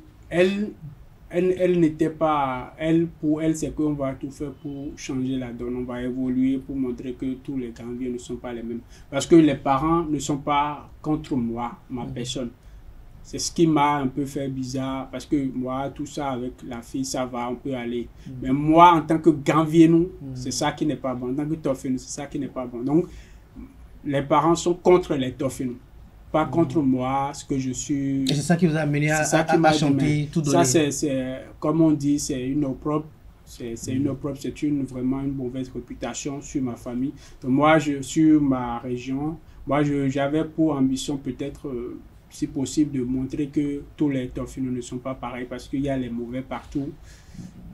elle n'était pas... Pour elle, c'est qu'on va tout faire pour changer la donne. On va évoluer pour montrer que tous les Gambiens ne sont pas les mêmes. Parce que les parents ne sont pas contre moi, ma personne. C'est ce qui m'a un peu fait bizarre. Parce que moi, tout ça avec la fille, ça va, on peut aller. Mais moi, en tant que Gambien, c'est ça qui n'est pas bon. En tant que Toffin, c'est ça qui n'est pas bon. Donc, les parents sont contre les Toffin. Pas contre moi, ce que je suis. Et c'est ça qui vous a amené à chanter, tout donner. Ça, c'est comme on dit, c'est une opprobre. C'est vraiment une mauvaise réputation sur ma famille. Donc moi, sur ma région, j'avais pour ambition peut-être si possible, de montrer que tous les torfilons ne sont pas pareils parce qu'il y a les mauvais partout.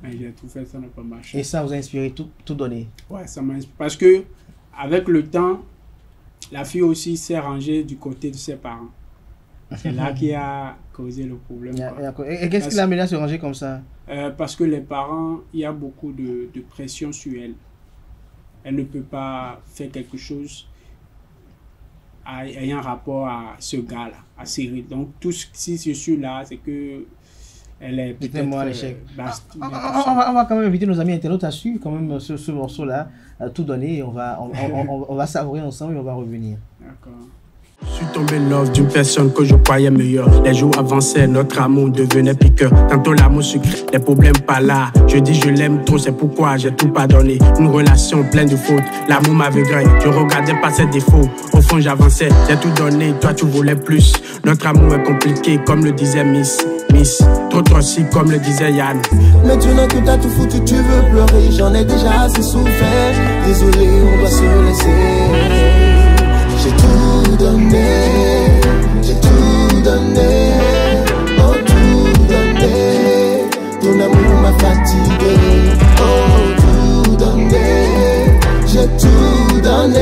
Mais j'ai tout fait, ça n'a pas marché. Et ça vous a inspiré tout donner? Ouais, ça m'a inspiré. Parce que avec le temps, la fille aussi s'est rangée du côté de ses parents. C'est là qui a causé le problème. Et qu'est-ce qui l'a amené à se ranger comme ça? Parce que les parents, il y a beaucoup de pression sur elle. Elle ne peut pas faire quelque chose ayant rapport à ce gars-là, à Cyril. Donc, tout si je suis là, c'est que elle est peut-être... moi à l'échec. On va quand même inviter nos amis internautes à suivre quand même ce morceau-là, tout donner. On va savourer ensemble et on va revenir. D'accord. Je suis tombé love d'une personne que je croyais meilleure. Les jours avançaient, notre amour devenait piqueur. Tantôt l'amour sucré, les problèmes pas là. Je dis je l'aime trop, c'est pourquoi j'ai tout pardonné. Une relation pleine de fautes, l'amour m'aveuglait. Je regardais pas ses défauts, au fond j'avançais. J'ai tout donné, toi tu voulais plus. Notre amour est compliqué, comme le disait Miss. Trop aussi, comme le disait Yann. Maintenant que t'as tout foutu, tu veux pleurer. J'en ai déjà assez souffert. Désolé, on doit se laisser. J'ai tout donné, j'ai tout donné, oh tout donné. Ton amour m'a fatigué, oh tout donné. J'ai tout donné,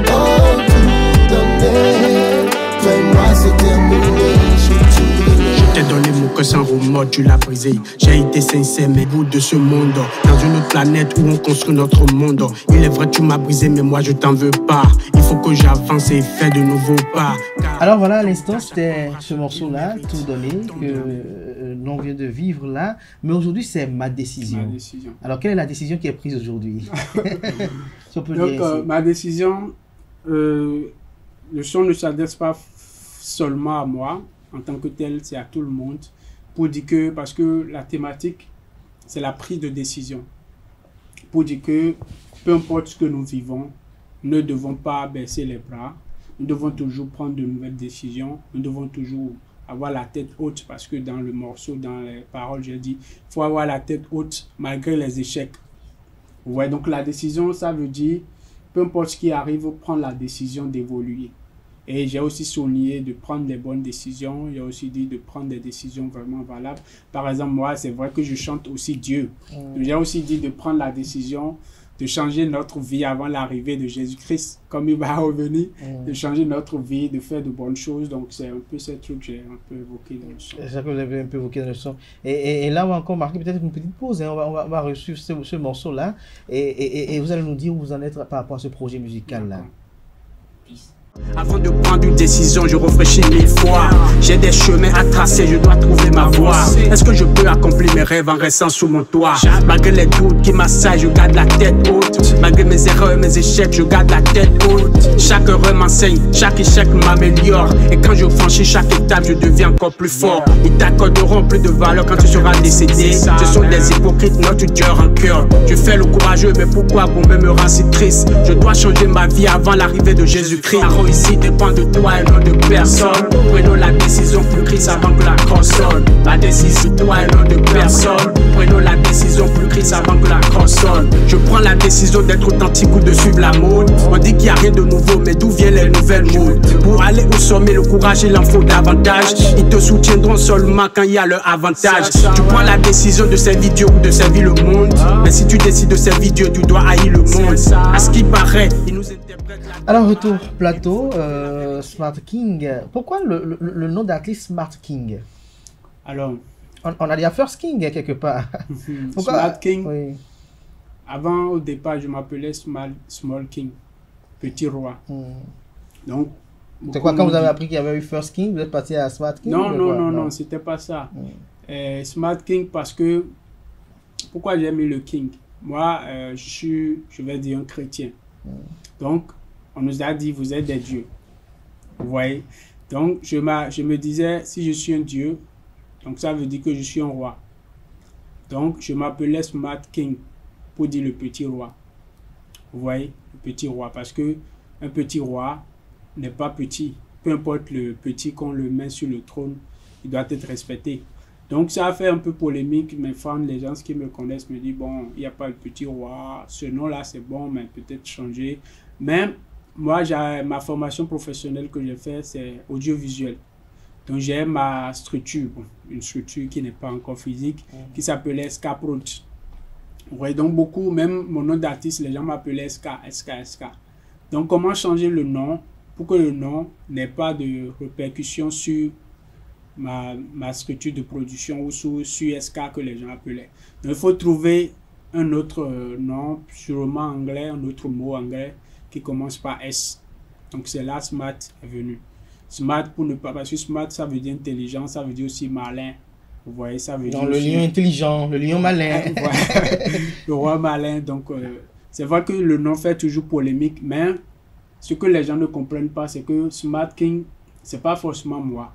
oh tout donné. Toi et moi c'est terminé, j'ai tout donné. Je t'ai donné mon cœur sans remords, tu l'as brisé. J'ai été sincère, mais bout de ce monde. Dans une autre planète où on construit notre monde. Il est vrai, tu m'as brisé, mais moi je t'en veux pas. Il faut que j'avance et faire de nouveaux pas. Alors voilà, à l'instant, c'était ce morceau-là, tout donné, que l'on vient de vivre là. Mais aujourd'hui, c'est ma décision. Ma décision. Alors, quelle est la décision qui est prise aujourd'hui? Si on peut Donc, dire ici. ma décision, le son ne s'adresse pas seulement à moi, en tant que tel, c'est à tout le monde. Pour dire que, parce que la thématique, c'est la prise de décision. Pour dire que, peu importe ce que nous vivons, nous ne devons pas baisser les bras. Nous devons toujours prendre de nouvelles décisions. Nous devons toujours avoir la tête haute, parce que dans le morceau, dans les paroles, j'ai dit, il faut avoir la tête haute malgré les échecs. Ouais, donc la décision, ça veut dire, peu importe ce qui arrive, prendre la décision d'évoluer. Et j'ai aussi souligné de prendre des bonnes décisions. J'ai aussi dit de prendre des décisions vraiment valables. Par exemple, moi, c'est vrai que je chante aussi Dieu. J'ai aussi dit de prendre la décision de changer notre vie avant l'arrivée de Jésus-Christ, comme il va revenir, de changer notre vie, de faire de bonnes choses. Donc, c'est un peu ce truc que j'ai un peu évoqué dans le son. C'est ça que vous avez un peu évoqué dans le son. Et là, on va encore marquer peut-être une petite pause. Hein. On va reçuivre ce morceau-là. Et vous allez nous dire où vous en êtes par rapport à ce projet musical-là. Avant de prendre une décision, je réfléchis 1000 fois. J'ai des chemins à tracer, je dois trouver ma voie. Est-ce que je peux accomplir mes rêves en restant sous mon toit? Malgré les doutes qui m'assaillent, je garde la tête haute. Malgré mes erreurs, mes échecs, je garde la tête haute. Chaque erreur m'enseigne, chaque échec m'améliore. Et quand je franchis chaque étape, je deviens encore plus fort. Ils t'accorderont plus de valeur quand tu seras décédé. Ce sont des hypocrites, notre Dieu en cœur. Je fais le courageux, mais pourquoi vous-même me rend si triste? Je dois changer ma vie avant l'arrivée de Jésus-Christ. Ici dépend de toi et non de personne. Prenons la décision plus Christ avant que la console. La décision de toi et non de personne. Prenons la décision plus Christ avant que la console. Je prends la décision d'être authentique ou de suivre la mode. On dit qu'il n'y a rien de nouveau, mais d'où viennent les nouvelles modes? Pour aller au sommet, le courage il en faut davantage. Ils te soutiendront seulement quand il y a leur avantage. Tu prends la décision de servir Dieu ou de servir le monde. Mais si tu décides de servir Dieu, tu dois haïr le monde. À ce qui paraît, il nous interprète la... Alors, retour plateau. Smart King. Pourquoi le nom d'artiste Smart King? Alors, on a dit First King quelque part. Pourquoi? Smart King. Oui. Avant, au départ, je m'appelais Small King, petit roi. Donc, c'est quoi, quand vous avez appris qu'il y avait eu First King, vous êtes parti à Smart King? Non, c'était pas ça. Smart King parce que, pourquoi j'ai mis le King? Moi, je vais dire, un chrétien. Donc, on nous a dit, vous êtes des dieux. Vous voyez? Donc, je me disais, si je suis un dieu, donc ça veut dire que je suis un roi. Donc, je m'appelais Smart King pour dire le petit roi. Vous voyez? Le petit roi. Parce que un petit roi n'est pas petit. Peu importe le petit qu'on le met sur le trône, il doit être respecté. Donc, ça a fait un peu polémique. Mes fans, les gens qui me connaissent me disent, bon, il n'y a pas le petit roi. Ce nom-là, c'est bon, mais peut-être changer. Même moi, ma formation professionnelle que j'ai faite, c'est audiovisuel. Donc j'ai ma structure, bon, une structure qui n'est pas encore physique, qui s'appelait SK Prod. Ouais, donc beaucoup, même mon nom d'artiste, les gens m'appelaient SK. Donc comment changer le nom pour que le nom n'ait pas de répercussion sur ma structure de production ou sur SK que les gens appelaient. Donc il faut trouver un autre nom, sûrement anglais, un autre mot anglais qui commence par S. Donc c'est là Smart est venu. Smart pour ne pas, parce que Smart ça veut dire intelligent, ça veut dire aussi malin. Vous voyez, ça veut dire le lion intelligent, le lion malin. Le roi malin. Donc c'est vrai que le nom fait toujours polémique, mais ce que les gens ne comprennent pas, c'est que Smart King, c'est pas forcément moi.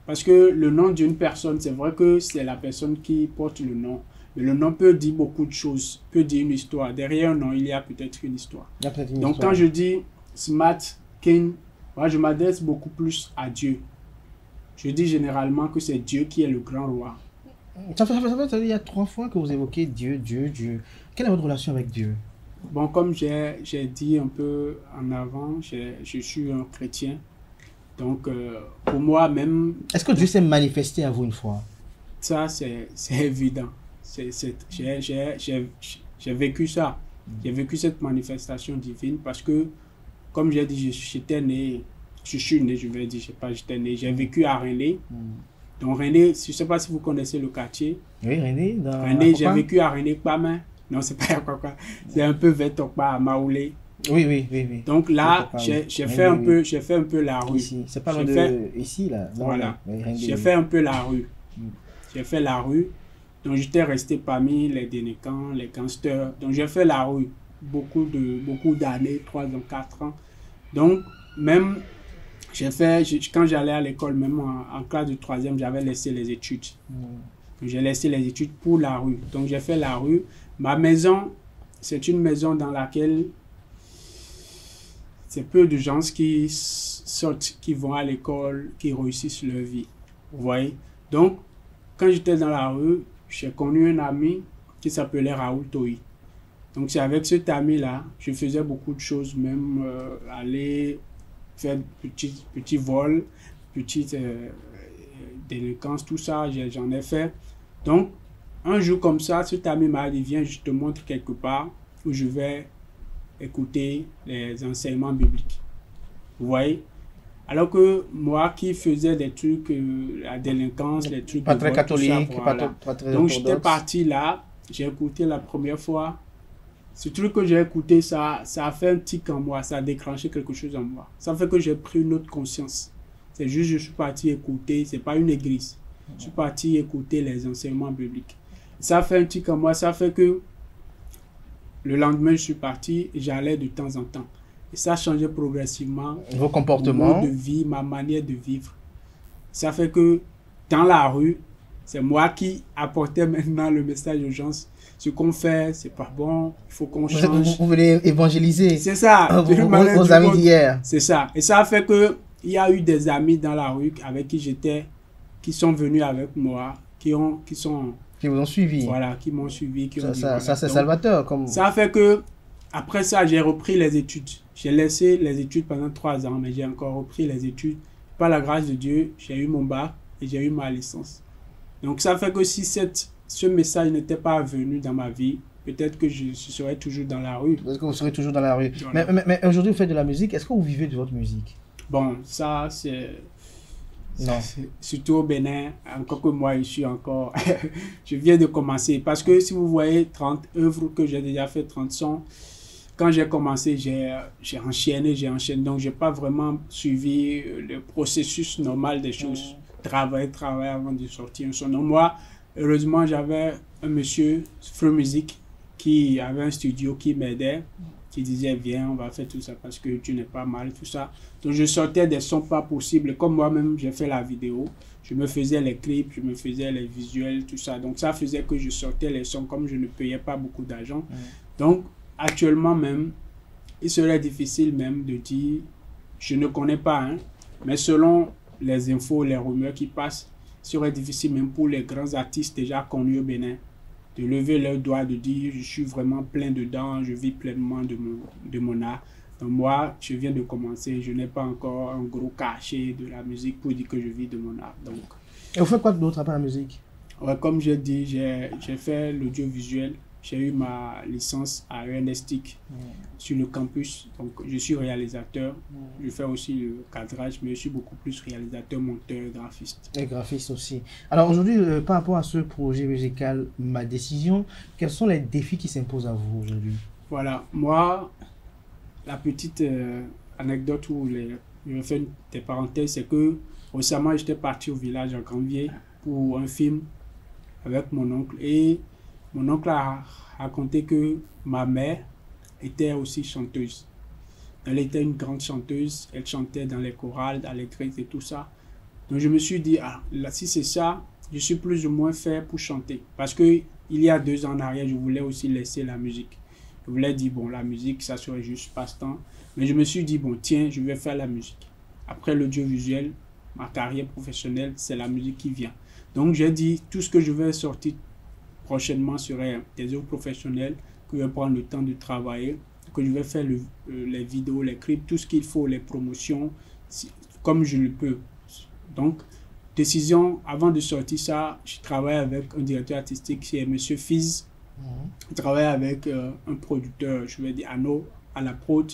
Parce que le nom d'une personne, c'est vrai que c'est la personne qui porte le nom. Mais le nom peut dire beaucoup de choses, peut dire une histoire. Derrière un nom, il y a peut-être une histoire. Donc quand je dis Smart King, moi je m'adresse beaucoup plus à Dieu. Je dis généralement que c'est Dieu qui est le grand roi. Ça fait, il y a 3 fois que vous évoquez Dieu. Quelle est votre relation avec Dieu? Bon, comme j'ai dit un peu en avant, je suis un chrétien. Donc, pour moi même... Est-ce que Dieu s'est manifesté à vous une fois? Ça, c'est évident. J'ai vécu ça. J'ai vécu cette manifestation divine parce que, comme j'ai dit, j'étais né, je vais dire, je sais pas, j'étais né, j'ai vécu à René. Donc René, je ne sais pas si vous connaissez le quartier. Oui, René. René, j'ai vécu à René Kpamé. Non, c'est pas quoi. C'est un peu vers Tokpa, à Maoulé. Oui. Donc là, j'ai fait un peu la rue. Ici, c'est pas loin de ici là. Non, voilà. J'ai fait un peu la rue. J'ai fait la rue. Donc j'étais resté parmi les délinquants, les gangsters. Donc j'ai fait la rue beaucoup d'années, 3 ans, 4 ans. Donc même quand j'allais à l'école, même en classe de 3e, j'avais laissé les études. J'ai laissé les études pour la rue. Donc j'ai fait la rue. Ma maison, c'est une maison dans laquelle c'est peu de gens qui sortent, qui vont à l'école, qui réussissent leur vie. Vous voyez? Donc, quand j'étais dans la rue, j'ai connu un ami qui s'appelait Raoul Tohi. Donc, c'est avec cet ami-là, je faisais beaucoup de choses, même aller faire petits vols, petites délinquances, tout ça, j'en ai fait. Donc, un jour comme ça, cet ami m'a dit, viens, je te montre quelque part où je vais écouter les enseignements bibliques. Vous voyez? Alors que moi qui faisais des trucs, la délinquance, les trucs... Pas très catholique, voilà. pas très Donc j'étais parti là, j'ai écouté la première fois. Ce truc que j'ai écouté, ça a fait un tic en moi, ça a déclenché quelque chose en moi. Ça fait que j'ai pris une autre conscience. C'est juste je suis parti écouter, c'est pas une église. Je suis parti écouter les enseignements bibliques. Ça fait un tic en moi, ça fait que le lendemain, je suis parti et j'allais de temps en temps. Et ça a changé progressivement. Vos comportements. Mon mode de vie, ma manière de vivre. Ça fait que dans la rue, c'est moi qui apportais maintenant le message aux gens. Ce qu'on fait, c'est pas bon, il faut qu'on change. Vous voulez évangéliser. C'est ça. Vos amis d'hier. C'est ça. Et ça a fait que il y a eu des amis dans la rue avec qui j'étais, qui sont venus avec moi, qui vous ont suivi. Voilà, qui m'ont suivi. Ça c'est salvateur. Ça a fait que, après ça, j'ai repris les études. J'ai laissé les études pendant 3 ans, mais j'ai encore repris les études. Par la grâce de Dieu, j'ai eu mon bac et j'ai eu ma licence. Donc ça fait que si ce message n'était pas venu dans ma vie, peut-être que je serais toujours dans la rue. Peut-être que vous serez toujours dans la rue. Voilà. Mais aujourd'hui, vous faites de la musique. Est-ce que vous vivez de votre musique? Bon, ça, c'est... Non. Surtout au Bénin, encore que moi, je suis encore... je viens de commencer. Parce que si vous voyez 30 œuvres que j'ai déjà fait, 30 sons, quand j'ai commencé, j'ai enchaîné. Donc, je n'ai pas vraiment suivi le processus normal des choses. Travailler avant de sortir un son. Donc, moi, heureusement, j'avais un monsieur, Free Music, qui avait un studio qui m'aidait, qui disait, viens, on va faire tout ça parce que tu n'es pas mal, tout ça. Donc, je sortais des sons pas possibles. Comme moi-même, j'ai fait la vidéo. Je me faisais les clips, je me faisais les visuels, tout ça. Donc, ça faisait que je sortais les sons comme je ne payais pas beaucoup d'argent. Donc, actuellement même, il serait difficile même de dire, je ne connais pas, hein, mais selon les infos, les rumeurs qui passent, il serait difficile même pour les grands artistes déjà connus au Bénin de lever leur doigt, de dire, je suis vraiment plein dedans, je vis pleinement de mon art. Donc moi, je viens de commencer, je n'ai pas encore un gros cachet de la musique pour dire que je vis de mon art. Donc, et vous faites quoi d'autre à part la musique? Ouais, comme je dis, j'ai fait l'audiovisuel. J'ai eu ma licence à ENSTIC sur le campus. Donc, je suis réalisateur. Je fais aussi le cadrage, mais je suis beaucoup plus réalisateur, monteur, graphiste. Et graphiste aussi. Alors aujourd'hui, par rapport à ce projet musical, Ma Décision, quels sont les défis qui s'imposent à vous aujourd'hui? Voilà, moi, la petite anecdote où je vais faire des parenthèses, c'est que récemment, j'étais parti au village à Granvier pour un film avec mon oncle. Et mon oncle a raconté que ma mère était aussi chanteuse. Elle était une grande chanteuse. Elle chantait dans les chorales, dans les grèves et tout ça. Donc je me suis dit, ah, là, si c'est ça, je suis plus ou moins fait pour chanter. Parce que il y a 2 ans en arrière, je voulais aussi laisser la musique. Je voulais dire, bon, la musique, ça serait juste passe-temps. Mais je me suis dit, bon, tiens, je vais faire la musique. Après l'audiovisuel, ma carrière professionnelle, c'est la musique qui vient. Donc j'ai dit, tout ce que je vais sortir prochainement serait des œuvres professionnelles, que je vais prendre le temps de travailler, que je vais faire les vidéos, les clips, tout ce qu'il faut, les promotions, comme je le peux. Donc, décision, avant de sortir ça, je travaille avec un directeur artistique qui est M. Fiz. Je travaille avec un producteur, je vais dire Anno, à la prod,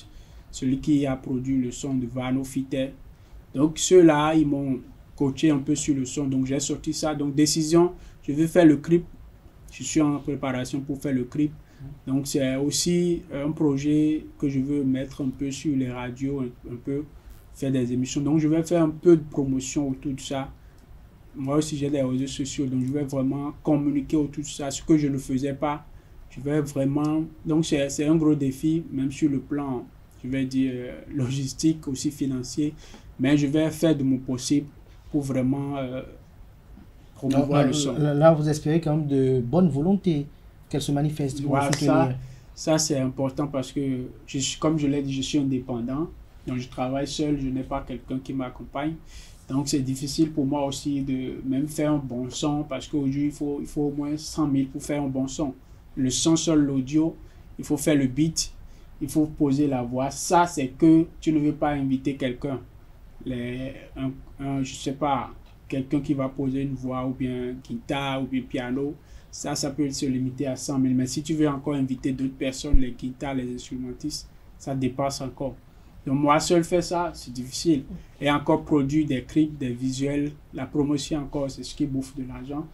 celui qui a produit le son de Vano Fité. Donc, ceux-là, ils m'ont coaché un peu sur le son, donc j'ai sorti ça. Donc, décision, je vais faire le clip. Je suis en préparation pour faire le clip. Donc, c'est aussi un projet que je veux mettre un peu sur les radios, un peu faire des émissions. Donc, je vais faire un peu de promotion autour de ça. Moi aussi, j'ai des réseaux sociaux, donc je vais vraiment communiquer autour de ça. Ce que je ne faisais pas, je vais vraiment... Donc, c'est un gros défi, même sur le plan, je vais dire, logistique, aussi financier. Mais je vais faire de mon possible pour vraiment... promouvoir le son. Là, vous espérez quand même de bonne volonté qu'elle se manifeste pour vous soutenir. Ça c'est important parce que, comme je l'ai dit, je suis indépendant. Donc, je travaille seul, je n'ai pas quelqu'un qui m'accompagne. Donc, c'est difficile pour moi aussi de même faire un bon son parce qu'aujourd'hui, il faut au moins 100 000 pour faire un bon son. Le son sur l'audio, il faut faire le beat, il faut poser la voix. Ça, c'est que tu ne veux pas inviter quelqu'un. Je sais pas, quelqu'un qui va poser une voix ou bien guitare ou bien piano, ça peut se limiter à 100 000. Mais si tu veux encore inviter d'autres personnes, les guitares, les instrumentistes, ça dépasse encore. Donc moi seul faire ça, c'est difficile. Et encore produire des clips, des visuels, la promotion encore, c'est ce qui bouffe de l'argent.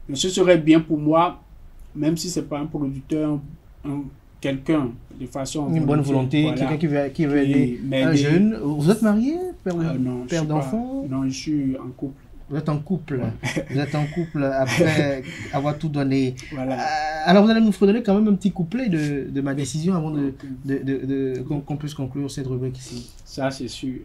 Mais ce serait bien pour moi, même si ce n'est pas un producteur, quelqu'un de façon... Une bonne volonté, voilà, quelqu'un qui veut aider un jeune. Vous êtes marié, père d'enfant? Non, je suis en couple. Vous êtes en couple, vous êtes en couple après avoir tout donné. Voilà. Alors vous allez nous redonner quand même un petit couplet de Ma Décision avant qu'on puisse conclure cette rubrique ici. Ça c'est sûr.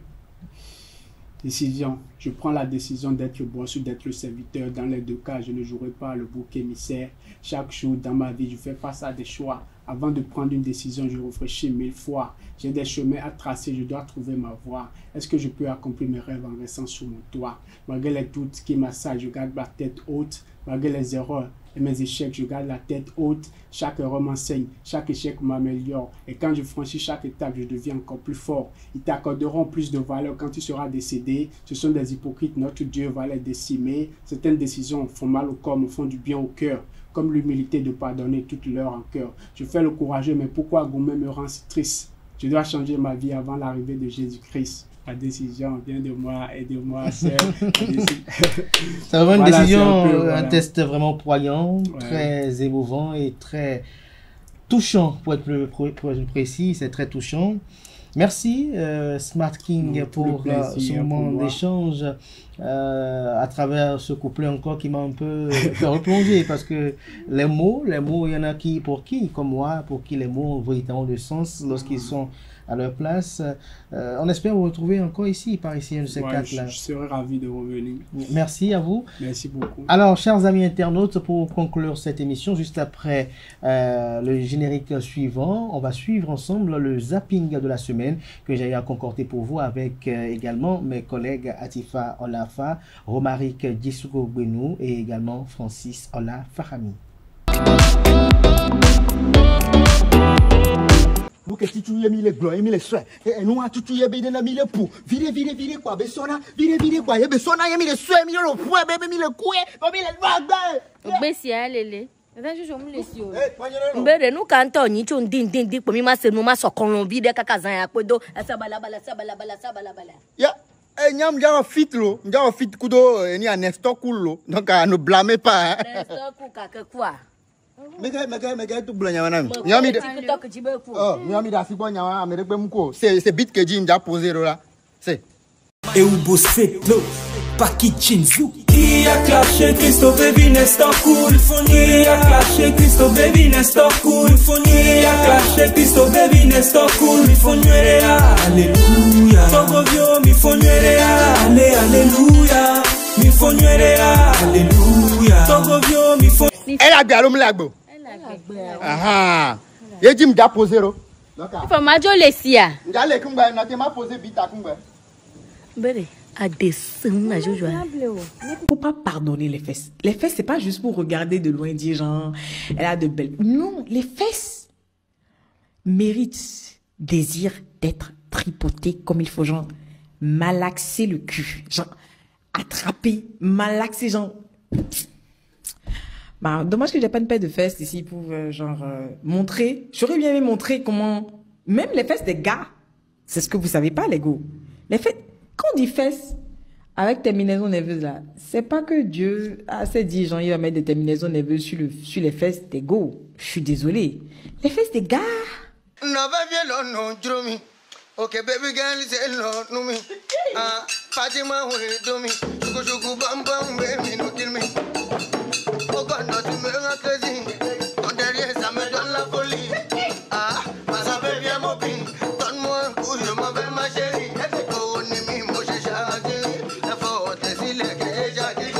Décision. Je prends la décision d'être le boss ou d'être le serviteur. Dans les 2 cas, je ne jouerai pas le bouc émissaire. Chaque jour dans ma vie, je fais face à des choix. Avant de prendre une décision, je réfléchis 1000 fois. J'ai des chemins à tracer, je dois trouver ma voie. Est-ce que je peux accomplir mes rêves en restant sur mon toit? Malgré les doutes qui m'assaillent, je garde la tête haute. Malgré les erreurs et mes échecs, je garde la tête haute. Chaque erreur m'enseigne, chaque échec m'améliore. Et quand je franchis chaque étape, je deviens encore plus fort. Ils t'accorderont plus de valeur quand tu seras décédé. Ce sont des hypocrites, notre Dieu va les décimer. Certaines décisions font mal au corps, me font du bien au cœur. Comme l'humilité de pardonner toute l'heure en cœur. Je fais le courageux, mais pourquoi Gourmet me rend si triste? Je dois changer ma vie avant l'arrivée de Jésus-Christ. La décision vient de moi, aidez-moi, sœur. C'est vraiment une décision, un test vraiment poignant, très émouvant et très touchant, pour être plus précis, c'est très touchant. Merci Smart King pour ce moment d'échange à travers ce couplet encore qui m'a un peu fait replonger parce que les mots, il y en a pour qui, comme moi, pour qui les mots ont véritablement de sens lorsqu'ils sont à leur place. On espère vous retrouver encore ici, par ici, un de ces 4 là. Je serai ravi de revenir. Merci à vous. Merci beaucoup. Alors, chers amis internautes, pour conclure cette émission, juste après le générique suivant, on va suivre ensemble le zapping de la semaine que j'ai à concocter pour vous avec également mes collègues Atifa Olafa, Romaric Djisugo Gbenou et également Francis Ola Fahami. Nous que si tu y as mis les glands, mis les soins, et nous a tout tu y as mis les poux, vire quoi, besona, vire quoi, et besona y a mis les soins, mis le poing, bébé mis le coué, mis les doigts. Bessia lele. Mbere nous canton ni chon din pour mi ma se nous ma so kolombi de kakazan ya kwedo sabala bala. Ya nyam ja fit lo, ja fit kudo ni un stock lo. Donc ne blâmez pas. Stock ka quoi. Mega tout blanya manam. Nyami de TikTok jibe ku. Oh, nyami da sibo nyawa amerique mko. C'est bit que jim ja poser là. C'est et où bosser l'eau, pas qui chinzu. Qui a clashé Christo baby n'est pas cool. Qui a clashé Christo baby n'est pas cool. Qui a clashé Christo baby n'est pas cool. Mi fonnuere alléluia. Togo vio mi fonnuere alléluia. Mi fonnuere alléluia. Togo vio mi fonnuere. Elle a bien l'homme lagbo. Ah ye jim ja poser lo. Donc faut majo lesia. Ndale kumba na te ma poser bita kumba. Bere à dessin na jojo. Faut pas pardonner les fesses. Les fesses c'est pas juste pour regarder de loin dire genre elle a de belles. Non, les fesses méritent désir d'être tripotées comme il faut, genre malaxer le cul, genre attraper, malaxer, genre. Bah, dommage que j'ai pas une paire de fesses ici pour montrer. J'aurais bien aimé montrer comment même les fesses des gars, c'est ce que vous savez pas les gars. Les fesses, quand on dit fesses avec terminaison nerveuse là, c'est pas que Dieu s'est dit genre il va mettre des terminaisons nerveuses sur les fesses des gars. Je suis désolée. Les fesses des gars. Okay, baby girl, say no me. Fatima will do me. Shuku bam bam, baby, no kill me. Oh God, not to me, I'm crazy. On the yes, I'm a dollar police. Masa baby, I'm open. Don't more, who you my baby, my sherry. Oh, me, Moshe Shaggy. The fault is illegal, Jaggy.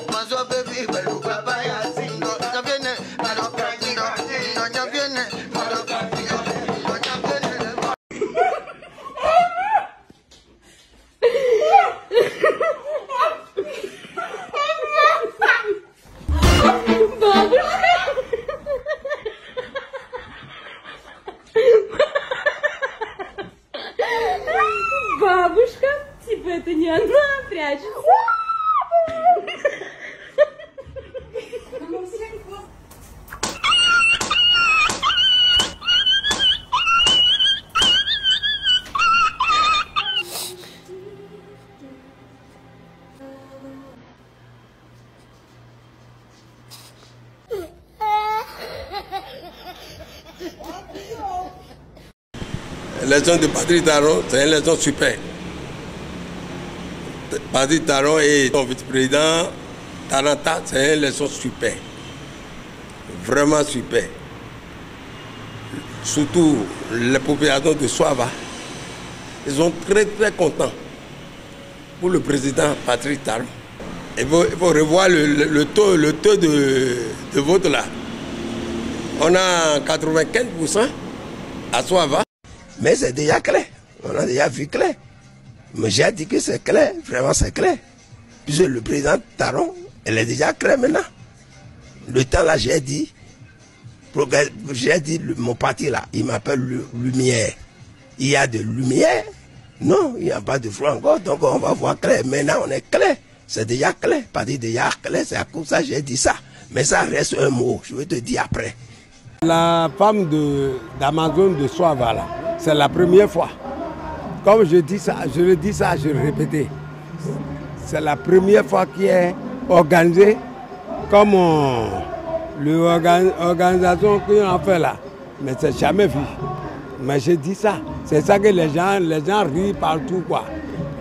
Masa baby, but look up by a single. Javienne, but I'm cracking up. Javienne, but I'm cracking up. Бабушка, типа это не она прячется. L'élection de Patrick Talon, c'est une élection super. Patrick Talon et son vice-président Talanta, c'est une élection super. Vraiment super. Surtout les populations de Soava, ils sont très très contents pour le président Patrick Talon. Il faut revoir le taux de vote là. On a 95% à Soava. Mais c'est déjà clair, on a déjà vu clair. Mais j'ai dit que c'est clair, vraiment c'est clair. Puisque le président Talon, elle est déjà claire maintenant. Le temps là, j'ai dit mon parti là, il m'appelle Lumière. Il y a de lumière? Non, il n'y a pas de froid encore, donc on va voir clair. Maintenant on est clair, c'est déjà clair. Parti déjà clair, c'est à cause de ça que j'ai dit ça. Mais ça reste un mot, je vais te dire après. La femme d'Amazon de Soava là, c'est la première fois. Comme je dis ça, je le dis ça, je le répète. C'est la première fois qu'il est organisé comme l'organisation qu'on a fait là. Mais c'est jamais vu. Mais je dis ça. C'est ça que les gens rient partout quoi.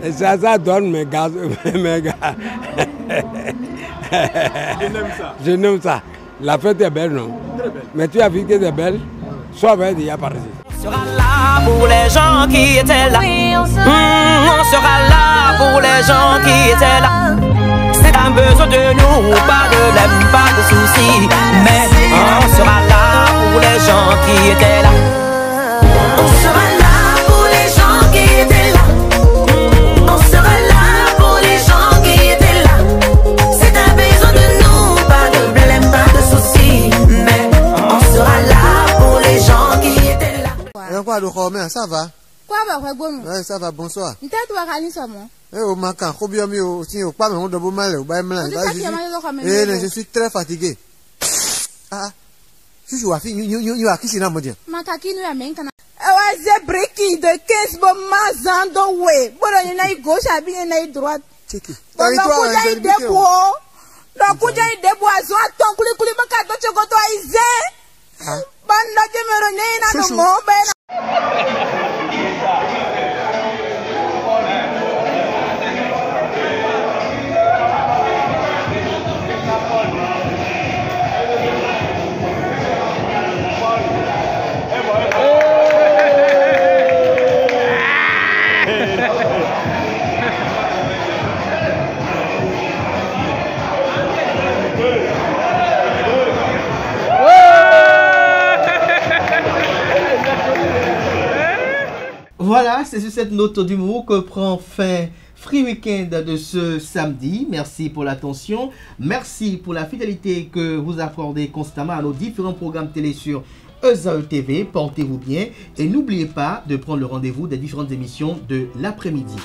Et ça donne mes gars. Mes gars. Je n'aime ça. Je n'aime ça. La fête est belle, non? Très belle. Mais tu as vu que c'est belle? Soit belle, il y a par ici. On sera là pour les gens qui étaient là. Oui, on sera là pour les gens qui étaient là. C'est un besoin de nous, pas de problème, pas de soucis. Mais on sera là pour les gens qui étaient là. On sera là pour les gens qui étaient là. On sera là pour les gens qui étaient là. C'est un besoin de nous, pas de problème, pas de soucis. Mais on sera là pour les gens qui étaient là. Papa de Romain, ça va? Quoi, bah, bon? Ouais, ça va, bonsoir. Tu t'es toi, Rani, ça, moi? Eh, au macan, combien mieux, aussi, au pas, mais on doit mal, au bain malin. Je suis très fatigué. Ah, je suis à fini, you are kissing, mon Dieu. Makaki, nous, à main, j'ai breaking de 15 bon mazan do way. Bon, il y a une gauche, il y a une droite. Check it. Bon, il y a une débois. Donc, il y a une débois, so, attends, coulis, baka, to chocoto, aïe. Ban, la demeure, n'a, no, mo, ben. Voilà, c'est sur cette note d'humour que prend fin Free Weekend de ce samedi. Merci pour l'attention. Merci pour la fidélité que vous accordez constamment à nos différents programmes télé sur ESAE TV. Portez-vous bien et n'oubliez pas de prendre le rendez-vous des différentes émissions de l'après-midi.